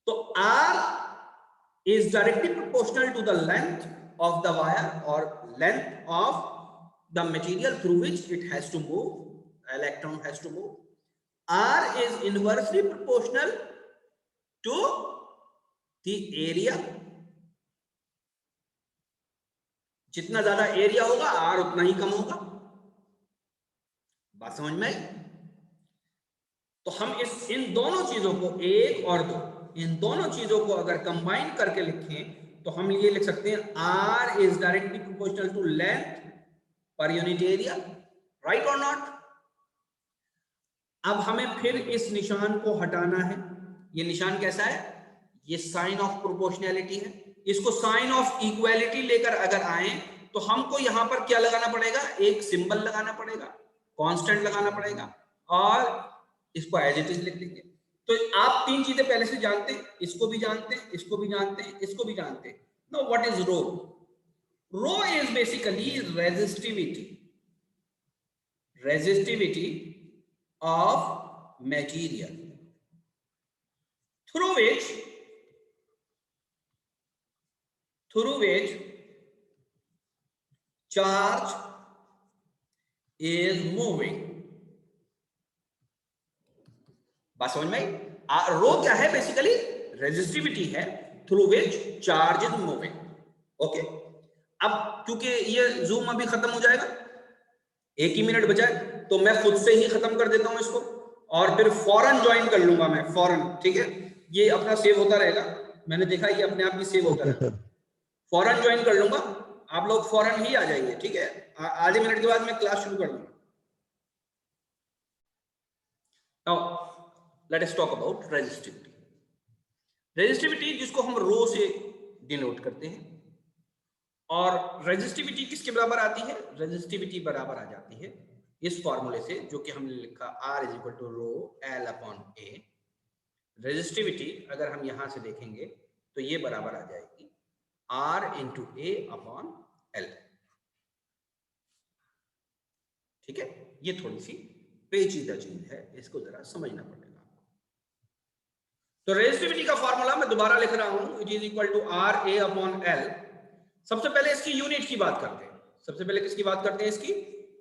तो R is directly proportional to the length of the wire or length of the material through which it has to move, electron has to move. R is inversely proportional to the area. जितना ज्यादा area होगा R उतना ही कम होगा। बात समझ में आई? तो हम इन दोनों चीजों को, एक और दो, इन दोनों चीजों को अगर कंबाइन करके लिखें तो हम ये लिख सकते हैं R is directly proportional to length per unit area, right or not? अब हमें फिर इस निशान को हटाना है। ये निशान कैसा है? ये साइन ऑफ प्रोपोर्शनैलिटी है। इसको साइन ऑफ इक्वालिटी लेकर अगर आए तो हमको यहां पर क्या लगाना पड़ेगा? एक सिंबल लगाना पड़ेगा, कांस्टेंट लगाना पड़ेगा, और इसको एज इट इज लिख लेंगे। तो आप तीन चीजें पहले से जानते हैं, इसको भी जानते हैं, इसको भी जानते हैं, इसको भी जानते हैं। No, what is rho? Rho is basically resistivity of material through which charge is moving। बात समझ में आई? रो क्या है? बेसिकली रेजिस्टिविटी है through which charge is moving. Okay, अब क्योंकि ये जूम अभी खत्म हो जाएगा, 1 ही मिनट बचा है, तो मैं खुद से ही खत्म कर देता हूं इसको और फिर फौरन ज्वाइन कर लूंगा मैं, फौरन। ठीक है, ये अपना सेव होता रहेगा, मैंने देखा ये अपने आप भी सेव होता रहेगा। फौरन ज्वाइन कर लूंगा, आप लोग फौरन ही आ जाइए। ठीक है, आधे मिनट के बाद मैं क्लास शुरू कर दूंगा। Now let us talk about resistivity. Resistivity जिसको हम रो से डिनोट करते हैं, और रेजिस्टिविटी किसके बराबर आती है? रेजिस्टिविटी बराबर आ जाती है इस फॉर्मूले से जो कि हमने लिखा R is equal to rho L upon A। Resistivity अगर हम यहां से देखेंगे तो ये बराबर आ जाएगी R into A upon L। ठीक है, ये थोड़ी सी पेचीदा चीज है, इसको जरा समझना पड़ेगा। तो रेजिस्टिविटी का फॉर्मूला मैं दोबारा लिख रहा हूं, it is equal to R A upon L। सबसे पहले इसकी यूनिट की बात करते हैं। सबसे पहले किसकी बात करते हैं? इसकी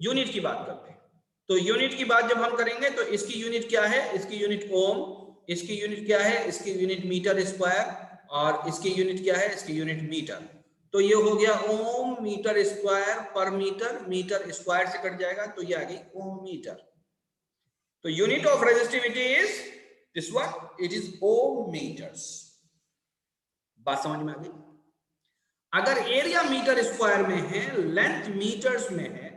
यूनिट की बात करते हैं। तो यूनिट की बात जब हम करेंगे तो इसकी यूनिट क्या है? इसकी यूनिट ओम। इसकी यूनिट क्या है? इसकी यूनिट मीटर स्क्वायर। और इसकी यूनिट क्या है? इसकी यूनिट मीटर। तो ये हो गया ohm metre square per metre, metre square से कट जाएगा तो ये आ गई ओम मीटर। तो unit of resistivity is this one, it is ohm metres. बात समझ में आ गई? अगर एरिया मीटर स्क्वायर में है, लेंथ मीटर्स में है,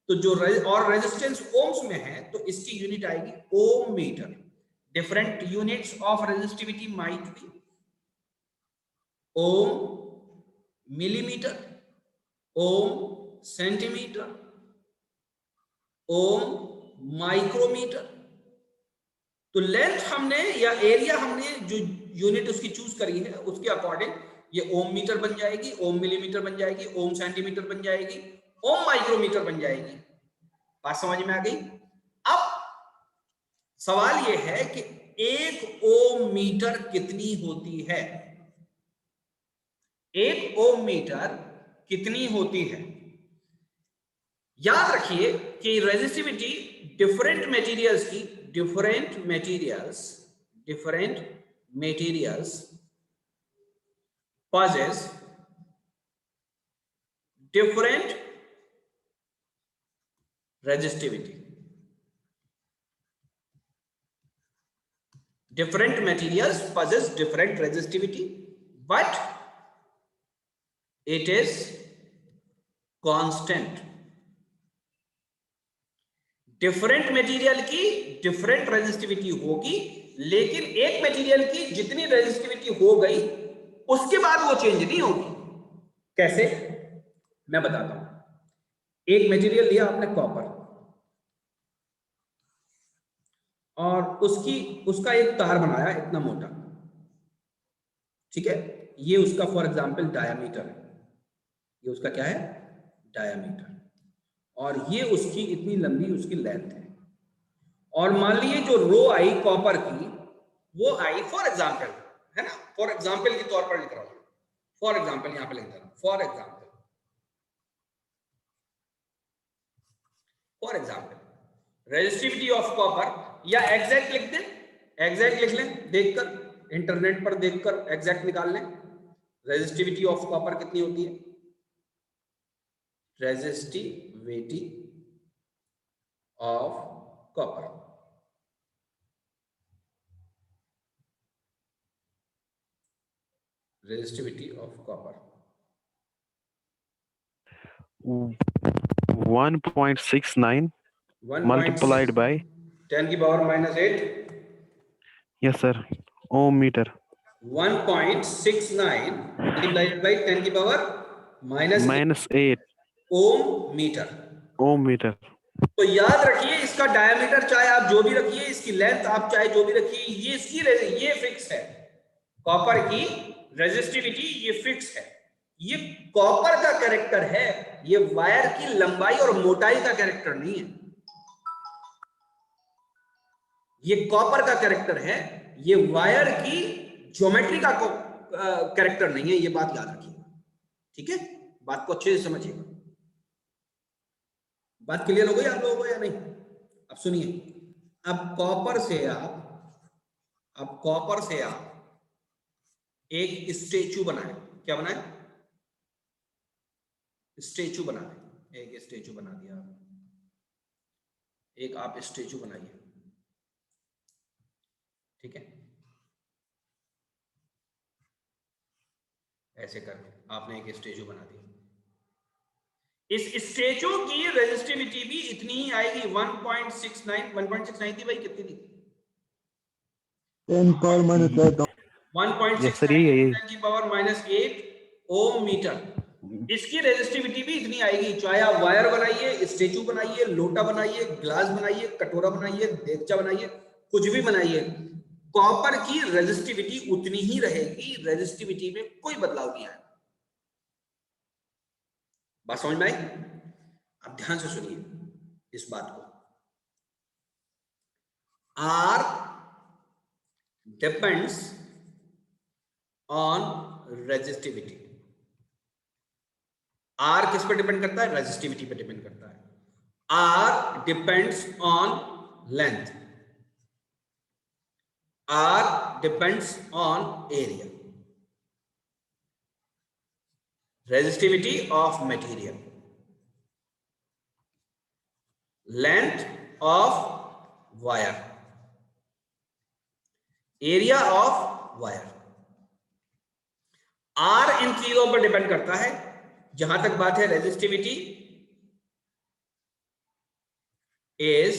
तो जो और रेजिस्टेंस ओम्स में है, तो इसकी यूनिट आएगी ohm metre. Different units of resistivity might be ohm millimetre, ohm centimetre, ohm micrometre. तो लेंथ हमने या एरिया हमने जो यूनिट उसकी चूज करी है उसके अकॉर्डिंग ये ओम मीटर बन जाएगी, ओम मिलीमीटर बन जाएगी, ओम सेंटीमीटर बन जाएगी, ओम माइक्रोमीटर बन जाएगी। बात समझ में आ गई? अब सवाल यह है कि एक ओम मीटर कितनी होती है? एक ओम मीटर कितनी होती है? याद रखिए कि रेजिस्टिविटी डिफरेंट मटेरियल्स की, different materials possess different resistivity. Different materials possess different resistivity, but it is constant. Different material की डिफरेंट रेजिस्टिविटी होगी, लेकिन एक मटेरियल की जितनी रेजिस्टिविटी हो गई उसके बाद वो चेंज नहीं होगी। कैसे, मैं बताता हूं। एक मटेरियल लिया आपने कॉपर, और उसका एक तार बनाया इतना मोटा, ठीक है, ये उसका फॉर एग्जांपल डायामीटर है, ये उसका क्या है, डायामीटर, और ये उसकी इतनी लंबी उसकी लेंथ है। और मान लीजिए जो रो आई कॉपर की, वो आई फॉर एग्जांपल, है ना, फॉर एग्जांपल के तौर पर लिख रहा हूं, फॉर एग्जांपल यहां पे लिख रहा हूं, for example resistivity of copper, या एग्जैक्ट लिख दें, एग्जैक्ट लिख लें, देखकर इंटरनेट पर देखकर एग्जैक्ट निकाल लें। रेजिस्टिविटी ऑफ कॉपर कितनी होती है, resistivity of copper, resistivity of copper 1.69 multiplied by 10 की power -8, yes sir ohm meter 1.69 multiplied by 10 की पावर -8 ओम मीटर। ohm meter। तो याद रखिए, इसका डायमीटर चाहे आप जो भी रखिए, इसकी लेंथ आप चाहे जो भी रखिए, ये इसकी ये फिक्स है, कॉपर की रेजिस्टिविटी ये फिक्स है। ये कॉपर का कैरेक्टर है, ये वायर की लंबाई और मोटाई का कैरेक्टर नहीं है। ये कॉपर का कैरेक्टर है, ये वायर की ज्योमेट्री का कैरेक्टर नहीं है, ये बात याद रखिएगा, ठीक है, बात को अच्छे से समझिएगा। बात क्लियर हो गई आप लोगों को या नहीं? अब सुनिए, अब कॉपर से आप एक स्टेचू बनाए, क्या बनाए, स्टेचू बनाए, एक स्टेचू बना दिया, एक आप स्टेचू बनाइए, ठीक है, ऐसे करके आपने एक स्टेचू बना दिया। इस स्टेचू की रेजिस्टिविटी भी इतनी ही आएगी, 1.69 थी भाई, कितनी थी, 10 पावर -8 yes sir यही 10 की पावर -8 ओम मीटर। इसकी रेजिस्टिविटी भी इतनी आएगी, चाहे आप वायर बनाइए, स्टेचू बनाइए, लोटा बनाइए, ग्लास बनाइए, कटोरा बनाइए, देगचा बनाइए, कुछ भी बनाइए, कॉपर की रेजिस्टिविटी उतनी ही रहेगी, रेजिस्टिविटी में कोई बदलाव नहीं आएगा। बात समझ में आई? अब ध्यान से सुनिए इस बात को। R depends on resistivity। R किस पर डिपेंड करता है? रेजिस्टिविटी पर डिपेंड करता है। R depends on length, R depends on area, resistivity of material, length of wire, area of wire। R इन चीजों पर डिपेंड करता है। जहां तक बात है resistivity is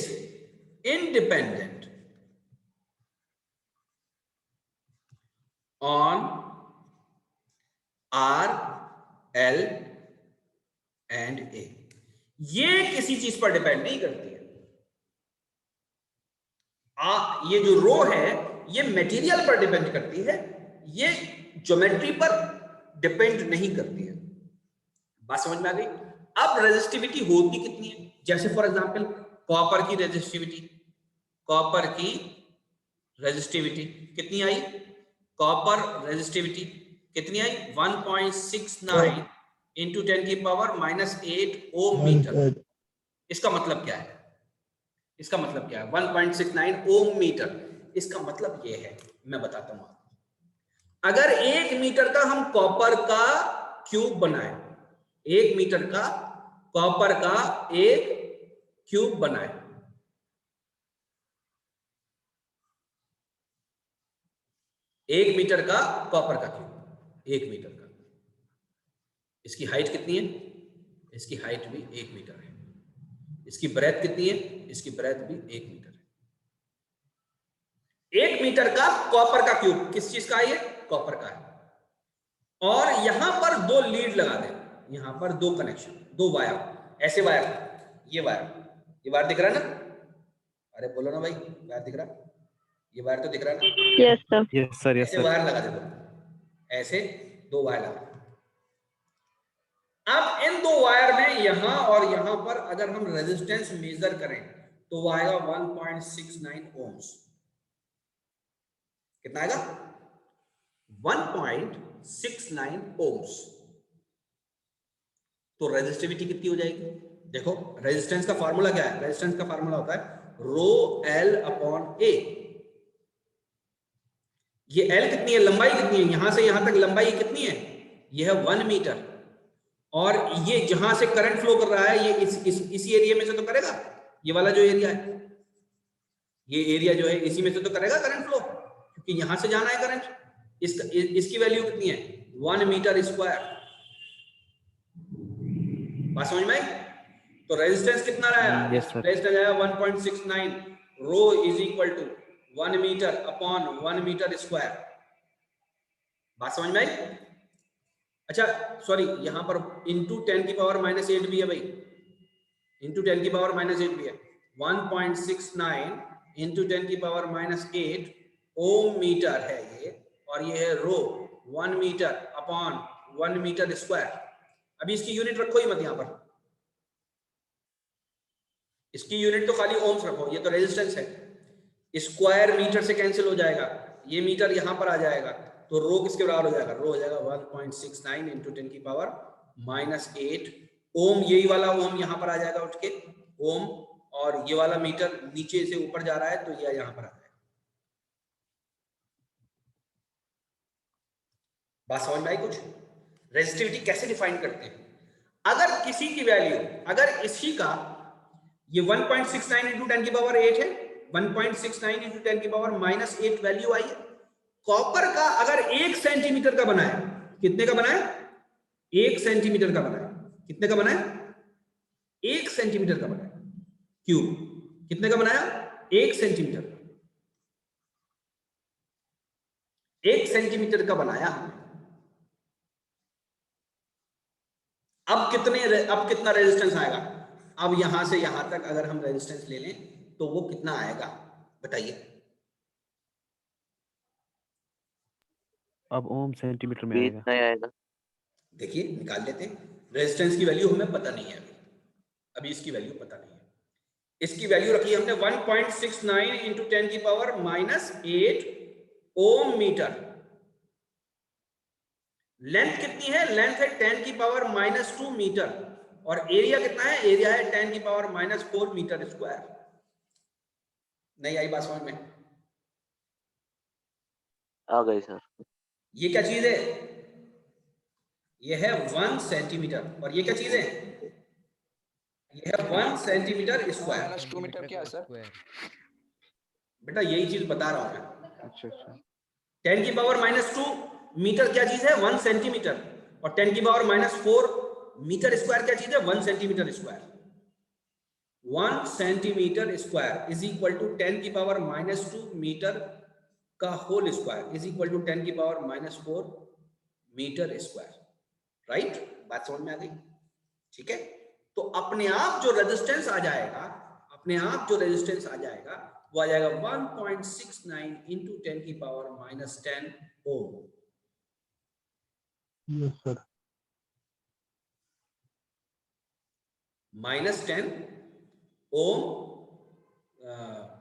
independent on R, L and A। ये किसी चीज पर डिपेंड नहीं करती है। ये जो रो है ये मटेरियल पर डिपेंड करती है, ये ज्योमेट्री पर डिपेंड नहीं करती है। बात समझ में आ गई? अब रेजिस्टिविटी होती कितनी है? जैसे फॉर एग्जांपल कॉपर की रेजिस्टिविटी, कॉपर की रेजिस्टिविटी कितनी आई? कॉपर रेजिस्टिविटी कितनी आई? 1.69 इंटू 10 की पावर -8 ओम मीटर। इसका मतलब क्या है? इसका मतलब क्या है? 1.69 ओम मीटर। इसका मतलब यह है, मैं बताता हूं आपको। अगर 1 मीटर का हम कॉपर का क्यूब बनाए, 1 मीटर का कॉपर का एक क्यूब बनाए, एक मीटर का कॉपर का क्यूब, 1 मीटर का, इसकी हाइट कितनी है? इसकी हाइट भी 1 मीटर है। इसकी ब्रेथ कितनी है? इसकी ब्रेथ भी 1 मीटर है। 1 मीटर का कॉपर का क्यूब, किस चीज का है ये? कॉपर का है। और यहां पर 2 लीड लगा दे, यहां पर 2 कनेक्शन, 2 वायर, ऐसे वायर, ये वायर दिख रहा है ना? अरे बोलो ना भाई, वायर दिख रहा है? ये वायर तो दिख रहा है ना? यस सर ऐसे वायर लगा दे, ऐसे 2 वायर लगा। अब इन 2 वायर में यहां और यहां पर अगर हम रेजिस्टेंस मेजर करें तो वो आएगा 1.69 ओम्स। कितना आएगा? 1.69 ओम्स। तो रेजिस्टिविटी कितनी हो जाएगी? देखो रेजिस्टेंस का फार्मूला क्या है? रेजिस्टेंस का फार्मूला होता है रो एल अपॉन ए। ये एल कितनी है? लंबाई कितनी है? यहां से यहां तक लंबाई कितनी है? ये है 1 मीटर। और ये जहां से करंट फ्लो कर रहा है ये इसी एरिया में से तो करेगा। ये वाला जो एरिया है, ये एरिया जो है इसी में से तो करेगा करंट फ्लो, क्योंकि यहां से जाना है करंट। इसकी वैल्यू कितनी है? 1 मीटर स्क्वायर। बात समझ में आई? तो रेजिस्टेंस कितना रहा? रेजिस्टेंस आया 1.69 rho is equal to 1 metre upon 1 metre square. बात समझ में आई? अच्छा सॉरी, यहां पर इंटू 10 की पावर -8 भी है भाई, इंटू 10 की पावर -8 भी है। 1.69 इंटू 10 की पावर -8 ओम मीटर है ये, और ये है रो 1 मीटर अपॉन 1 मीटर स्क्वायर। अभी इसकी यूनिट रखो ही मत, यहां पर इसकी यूनिट तो खाली ओम्स रखो, ये तो रेजिस्टेंस है। स्क्वायर मीटर से कैंसिल हो जाएगा, ये मीटर यहां पर आ जाएगा, तो रो किसके बराबर हो जाएगा? रो हो जाएगा 1.69 इंटू 10 की पावर -8 ओम। यही वाला ओम यहां पर आ जाएगा उठ के ओम, और ये वाला मीटर नीचे से ऊपर जा रहा है तो ये यहां पर आ जाएगा। बात समझ में आई कुछ? रेजिस्टिविटी कैसे डिफाइन करते हैं? अगर किसी की वैल्यू, अगर इसी का ये 1.69 इंटू 10 की पावर 8 है, 1.69 इंटू 10 की पावर -8 वैल्यू आई है। कॉपर का अगर 1 सेंटीमीटर का बना है, कितने का बना है? 1 सेंटीमीटर का बना है। कितने का बना है? 1 सेंटीमीटर का बना है क्यूब। कितने का बनाया? 1 सेंटीमीटर। 1 सेंटीमीटर का बनाया। अब कितना रेजिस्टेंस आएगा? अब यहां से यहां तक अगर हम रेजिस्टेंस ले लें तो वो कितना आएगा बताइए? अब ओम सेंटीमीटर में आएगा। देखिए निकाल लेते हैं। रेजिस्टेंस की वैल्यू हमें पता नहीं है अभी इसकी वैल्यू पता नहीं है। इसकी वैल्यू रखी हमने 1.69 इंटू 10 की पावर -8 ओम मीटर। लेंथ कितनी है? लेंथ है 10 की पावर -2 मीटर, और एरिया कितना है? एरिया है 10 की पावर -4 मीटर स्क्वायर। नहीं आई बात समझ में? आ गई सर। ये क्या चीज है? ये है 1 सेंटीमीटर, और ये क्या चीज है? ये है 1 सेंटीमीटर स्क्वायर। -2 मीटर क्या है सर? बेटा यही चीज बता रहा हूं मैं। अच्छा अच्छा। 10 की पावर -2 मीटर क्या चीज है? 1 सेंटीमीटर। और 10 की पावर -4 मीटर स्क्वायर क्या चीज है? 1 centimetre square. 1 centimetre square is equal to 10 की पावर -2 मीटर का whole square is equal to 10 की पावर -4 मीटर स्क्वायर। राइट? बात समझ में आ गई? ठीक है। तो अपने आप जो रेजिस्टेंस आ जाएगा, अपने आप जो रेजिस्टेंस आ जाएगा वो आ जाएगा 1.69 इंटू 10 की power -10 ohm. Yes sir. -10 ohm.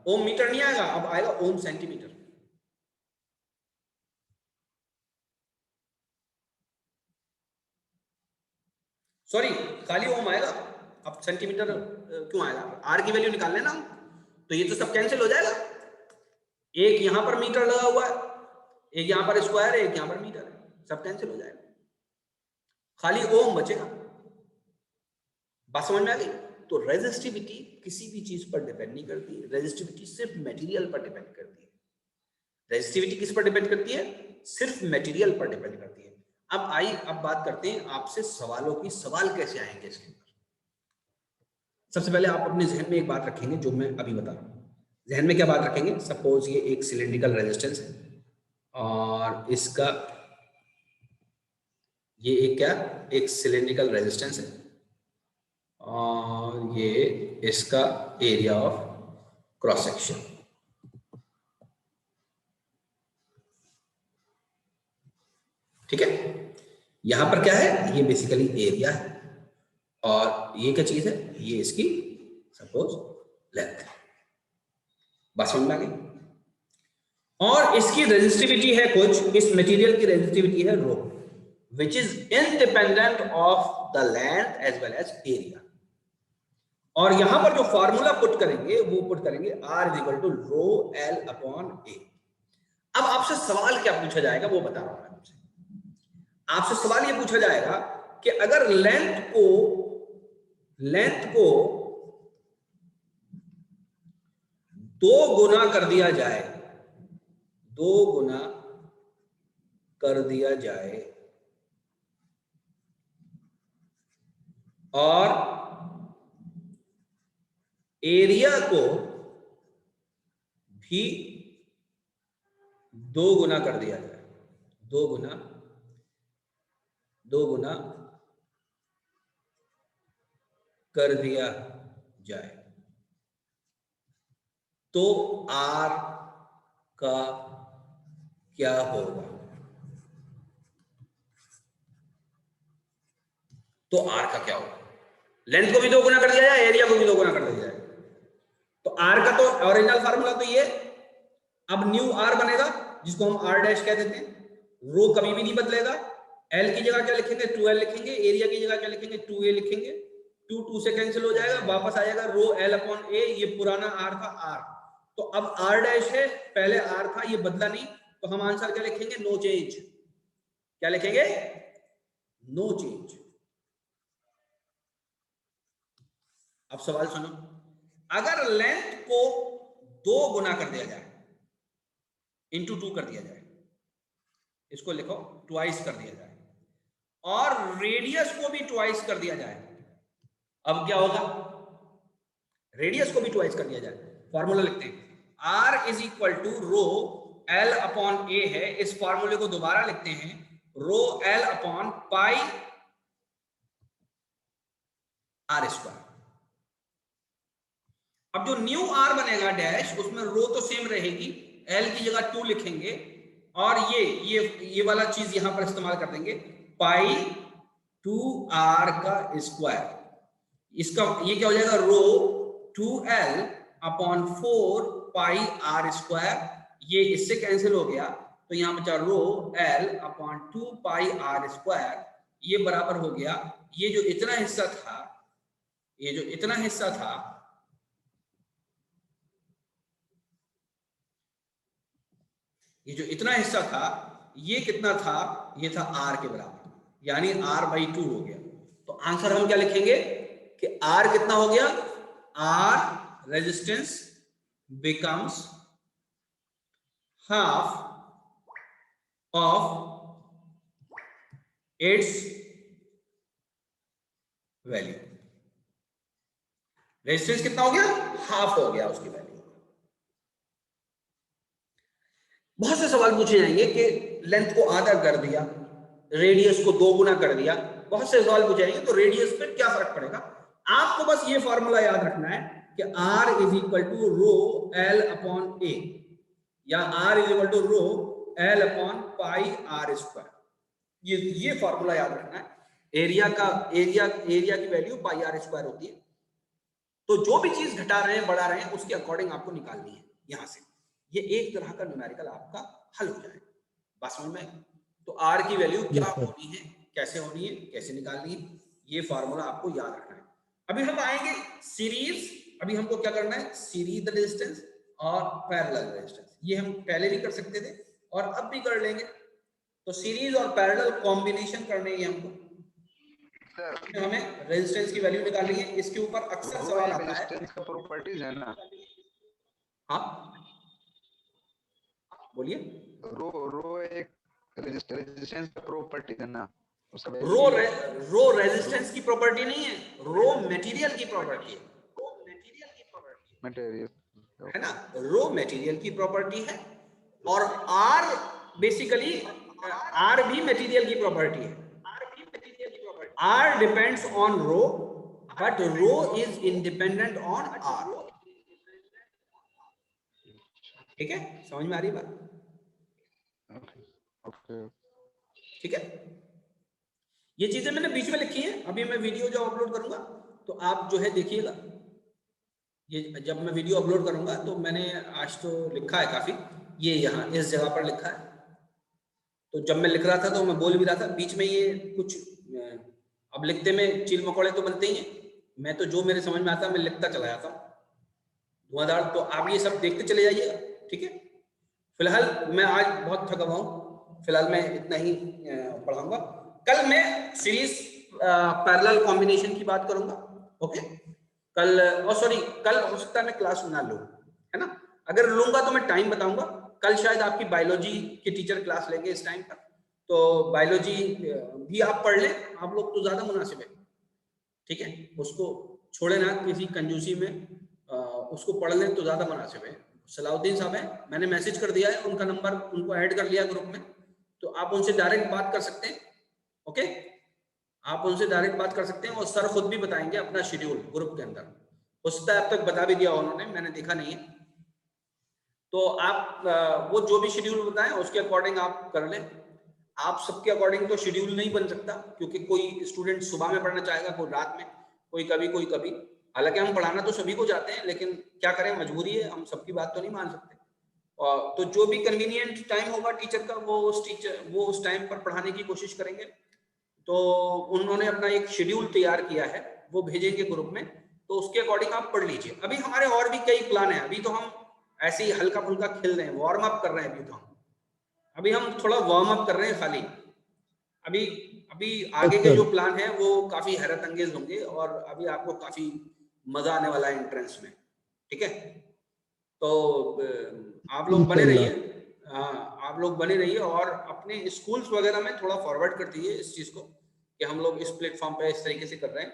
Ohm metre नहीं आएगा, अब आएगा ओम सेंटीमीटर। सॉरी खाली ओम आएगा, अब सेंटीमीटर क्यों आएगा? आर की वैल्यू निकाल लेना, तो ये तो सब कैंसिल हो जाएगा। एक यहां पर मीटर लगा हुआ है, एक यहां पर स्क्वायर है, एक यहां पर मीटर है, सब कैंसिल हो जाएगा, खाली ओम बचेगा। बात समझ में आ गई? तो रेजिस्टिविटी किसी भी चीज पर डिपेंड नहीं करती, रेजिस्टिविटी सिर्फ मटेरियल पर डिपेंड करती है। रेजिस्टिविटी किस पर डिपेंड करती है? सिर्फ मटेरियल पर डिपेंड करती है। अब बात करते हैं आपसे सवालों की। सवाल कैसे आएंगे इसके अंदर? सबसे पहले आप अपने जहन में एक बात रखेंगे जो मैं अभी बता रहा हूँ। जहन में क्या बात रखेंगे? सपोज ये एक सिलेंड्रिकल रेजिस्टेंस है और इसका ये एक क्या, एक सिलेंड्रिकल रेजिस्टेंस है और ये इसका एरिया ऑफ क्रॉस सेक्शन। ठीक है, यहां पर क्या है? ये बेसिकली एरिया है और ये क्या चीज है? ये इसकी सपोज लेंथ है। बात समझ में आ गई? और इसकी रेजिस्टिविटी है कुछ, इस मटेरियल की रेजिस्टिविटी है रो, which is independent of the length as well as area। और यहां पर जो फार्मूला पुट करेंगे वो पुट करेंगे R is equal to rho L upon A। अब आपसे सवाल क्या पूछा जाएगा वो बता रहा हूं मैं आपसे। आपसे सवाल ये पूछा जाएगा कि अगर लेंथ को 2 गुना कर दिया जाए, 2 गुना कर दिया जाए और एरिया को भी 2 गुना कर दिया जाए, 2 गुना कर दिया जाए, तो R का क्या होगा? तो R का क्या होगा? लेंथ को भी 2 गुना कर दिया जाए, एरिया को भी 2 गुना कर दिया जाए, तो R का तो ओरिजिनल फार्मूला तो ये। अब न्यू R बनेगा जिसको हम R डैश कह देते हैं। रो कभी भी नहीं बदलेगा। L की जगह क्या लिखेंगे? 2L लिखेंगे। एरिया की जगह क्या लिखेंगे? 2A लिखेंगे। 2 से कैंसिल हो जाएगा, वापस आ जाएगा रो L अपॉन A। ये पुराना R था R, तो अब R डैश है, पहले R था, ये बदला नहीं, तो हम आंसर क्या लिखेंगे? No change. क्या लिखेंगे? No change. अब सवाल सुनो, अगर लेंथ को 2 गुना कर दिया जाए, इंटू 2 कर दिया जाए, इसको लिखो ट्वाइस कर दिया जाए, और रेडियस को भी ट्वाइस कर दिया जाए, अब क्या होगा? रेडियस को भी ट्वाइस कर दिया जाए। फॉर्मूला लिखते हैं, R is equal to rho L upon A है। इस फॉर्मूले को दोबारा लिखते हैं, rho L upon pi R square. अब जो न्यू R बनेगा डैश, उसमें रो तो सेम रहेगी, L की जगह 2 लिखेंगे और ये वाला चीज यहां पर इस्तेमाल कर देंगे, पाई 2R का स्क्वायर। इसका ये क्या हो जाएगा? रो 2L अपॉन 4 पाई R स्क्वायर। ये इससे कैंसिल हो गया, तो यहां बचा रो L अपॉन 2 पाई R स्क्वायर। ये बराबर हो गया, ये जो इतना हिस्सा था, ये जो इतना हिस्सा था, ये जो इतना हिस्सा था, ये कितना था? ये था R के बराबर, यानी R/2 हो गया। तो आंसर हम क्या लिखेंगे कि R कितना हो गया? R resistance becomes half of its value. Resistance कितना हो गया? हाफ हो गया उसकी वैल्यू। बहुत से सवाल पूछे जाएंगे कि लेंथ को आधा कर दिया, रेडियस को 2 गुना कर दिया, बहुत से सवाल पूछे जाएंगे, तो रेडियस पे क्या फर्क पड़ेगा? आपको बस ये फॉर्मूला याद रखना है कि R is equal to rho L upon A, या R is equal to rho L upon pi R square. ये फॉर्मूला याद रखना है। एरिया की वैल्यू पाई R स्क्वायर होती है, तो जो भी चीज घटा रहे हैं, बढ़ा रहे हैं, उसके अकॉर्डिंग आपको निकालनी है यहां से। ये एक तरह का न्यूमेरिकल आपका हल हो जाएगा। बात समझ में? तो R की वैल्यू क्या होनी है, कैसे होनी है, कैसे निकालनी है, ये फॉर्मूला आपको याद रखना है। अभी हम आएंगे सीरीज। अभी हमको क्या करना है? सीरीज रेजिस्टेंस और पैरेलल रेजिस्टेंस। ये हम पहले भी कर सकते थे और अब भी कर लेंगे। तो सीरीज और पैरेलल कॉम्बिनेशन करने ही हमको, हमें रेजिस्टेंस की वैल्यू निकालनी है। इसके ऊपर अक्सर सवाल आता है, रेजिस्टेंस का प्रॉपर्टीज है ना। हाँ बोलिए। रो एक रेजिस्टेंस का प्रॉपर्टी है ना। रो रेजिस्टेंस की प्रॉपर्टी नहीं है, रो मटेरियल की प्रॉपर्टी है। मटेरियल है ना, रो मटेरियल की प्रॉपर्टी है, और आर बेसिकली आर भी मटेरियल की प्रॉपर्टी है। R depends on rho but rho is independent on R. ठीक है, समझ में आ रही बात? ओके ठीक है, ये चीजें मैंने बीच में लिखी हैं। अभी मैं वीडियो जब अपलोड करूंगा तो आप जो है देखिएगा, ये जब मैं वीडियो अपलोड करूंगा तो मैंने आज तो लिखा है काफी, ये यहाँ इस जगह पर लिखा है। तो जब मैं लिख रहा था तो मैं बोल भी रहा था, बीच में ये कुछ अब लिखते में चील मकोड़े तो बनते ही हैं, मैं तो जो मेरे समझ में आता है मैं लिखता चला जाता हूँ धुआंधार। तो आप ये सब देखते चले जाइएगा। ठीक है, फिलहाल मैं आज बहुत थका हुआ हूँ, फिलहाल मैं इतना ही पढ़ाऊंगा। कल मैं सीरीज पैरेलल कॉम्बिनेशन की बात करूंगा। ओके, कल सॉरी कल हो सकता है मैं क्लास ना लूं, है ना, अगर लूंगा तो मैं टाइम बताऊंगा। कल शायद आपकी बायोलॉजी के टीचर क्लास लेंगे इस टाइम पर, तो बायोलॉजी भी आप पढ़ लें आप लोग तो ज्यादा मुनासिब है। ठीक है, उसको छोड़े ना किसी कंजूसी में, उसको पढ़ लें तो ज्यादा मुनासिब है। सलाउद्दीन साहब है, मैंने मैसेज कर दिया है, उनका नंबर उनको ऐड कर लिया ग्रुप में, तो आप उनसे डायरेक्ट बात कर सकते हैं। ओके, आप उनसे डायरेक्ट बात कर सकते हैं, और सर खुद भी बताएंगे अपना शेड्यूल ग्रुप के अंदर। हो सकता है अब तक बता भी दिया उन्होंने, मैंने देखा नहीं है। तो आप वो जो भी शेड्यूल बताएं उसके अकॉर्डिंग आप कर लें। आप सबके अकॉर्डिंग तो शेड्यूल नहीं बन सकता, क्योंकि कोई स्टूडेंट सुबह में पढ़ना चाहेगा, कोई रात में, कोई कभी। हालांकि हम पढ़ाना तो सभी को चाहते हैं, लेकिन क्या करें, मजबूरी है, हम सबकी बात तो नहीं मान सकते। तो जो भी कन्वीनियंट टाइम होगा टीचर का, वो उस टाइम पर पढ़ाने की कोशिश करेंगे। तो उन्होंने अपना एक शेड्यूल तैयार किया है, वो भेजेंगे ग्रुप में, तो उसके अकॉर्डिंग आप पढ़ लीजिए। अभी हमारे और भी कई प्लान है, अभी तो हम ऐसे ही हल्का फुल्का खेल रहे हैं, वार्म अप कर रहे हैं। अभी हम थोड़ा वार्म अप कर रहे हैं खाली। अभी अभी आगे के जो प्लान है वो काफी हैरत अंगेज होंगे, और अभी आपको काफी मजा आने वाला है एंट्रेंस में। ठीक है, तो आप लोग बने रहिए। हाँ, आप लोग बने रहिए, और अपने स्कूल्स वगैरह में थोड़ा फॉरवर्ड कर दीजिए इस चीज को, कि हम लोग इस प्लेटफॉर्म पे इस तरीके से कर रहे हैं।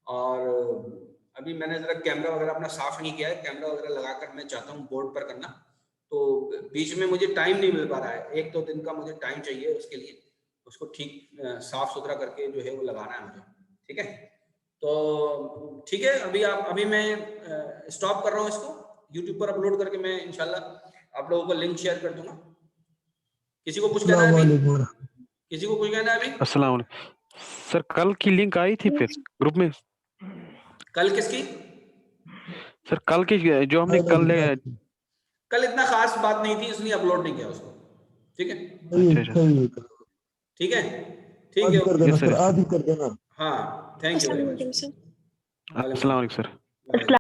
और अभी मैंने जरा कैमरा वगैरह अपना साफ नहीं किया है, कैमरा वगैरह लगाकर मैं चाहता हूँ बोर्ड पर करना, तो बीच में मुझे टाइम नहीं मिल पा रहा है, 1-2 दिन का मुझे टाइम चाहिए उसके लिए, उसको ठीक साफ सुथरा करके जो है वो लगाना है मुझे। ठीक है, तो ठीक है, अभी मैं स्टॉप कर रहा हूँ इसको, यूट्यूब पर अपलोड करके मैं इंशाल्लाह आप लोगों को लिंक शेयर कर दूंगा। किसी को कुछ कहना है अभी? किसी को कुछ कहना है अभी? अस्सलाम वालेकुम सर, कल की लिंक आई थी फिर ग्रुप में? कल किसकी? सर कल की जो हमने कल इतना खास बात नहीं थी, इसलिए अपलोड नहीं किया उसको। ठीक है, अच्छा ठीक है, ठीक है, कर देना सर, आज ही कर देना। हाँ, थैंक यू वेरी मच। अस्सलाम वालेकुम सर।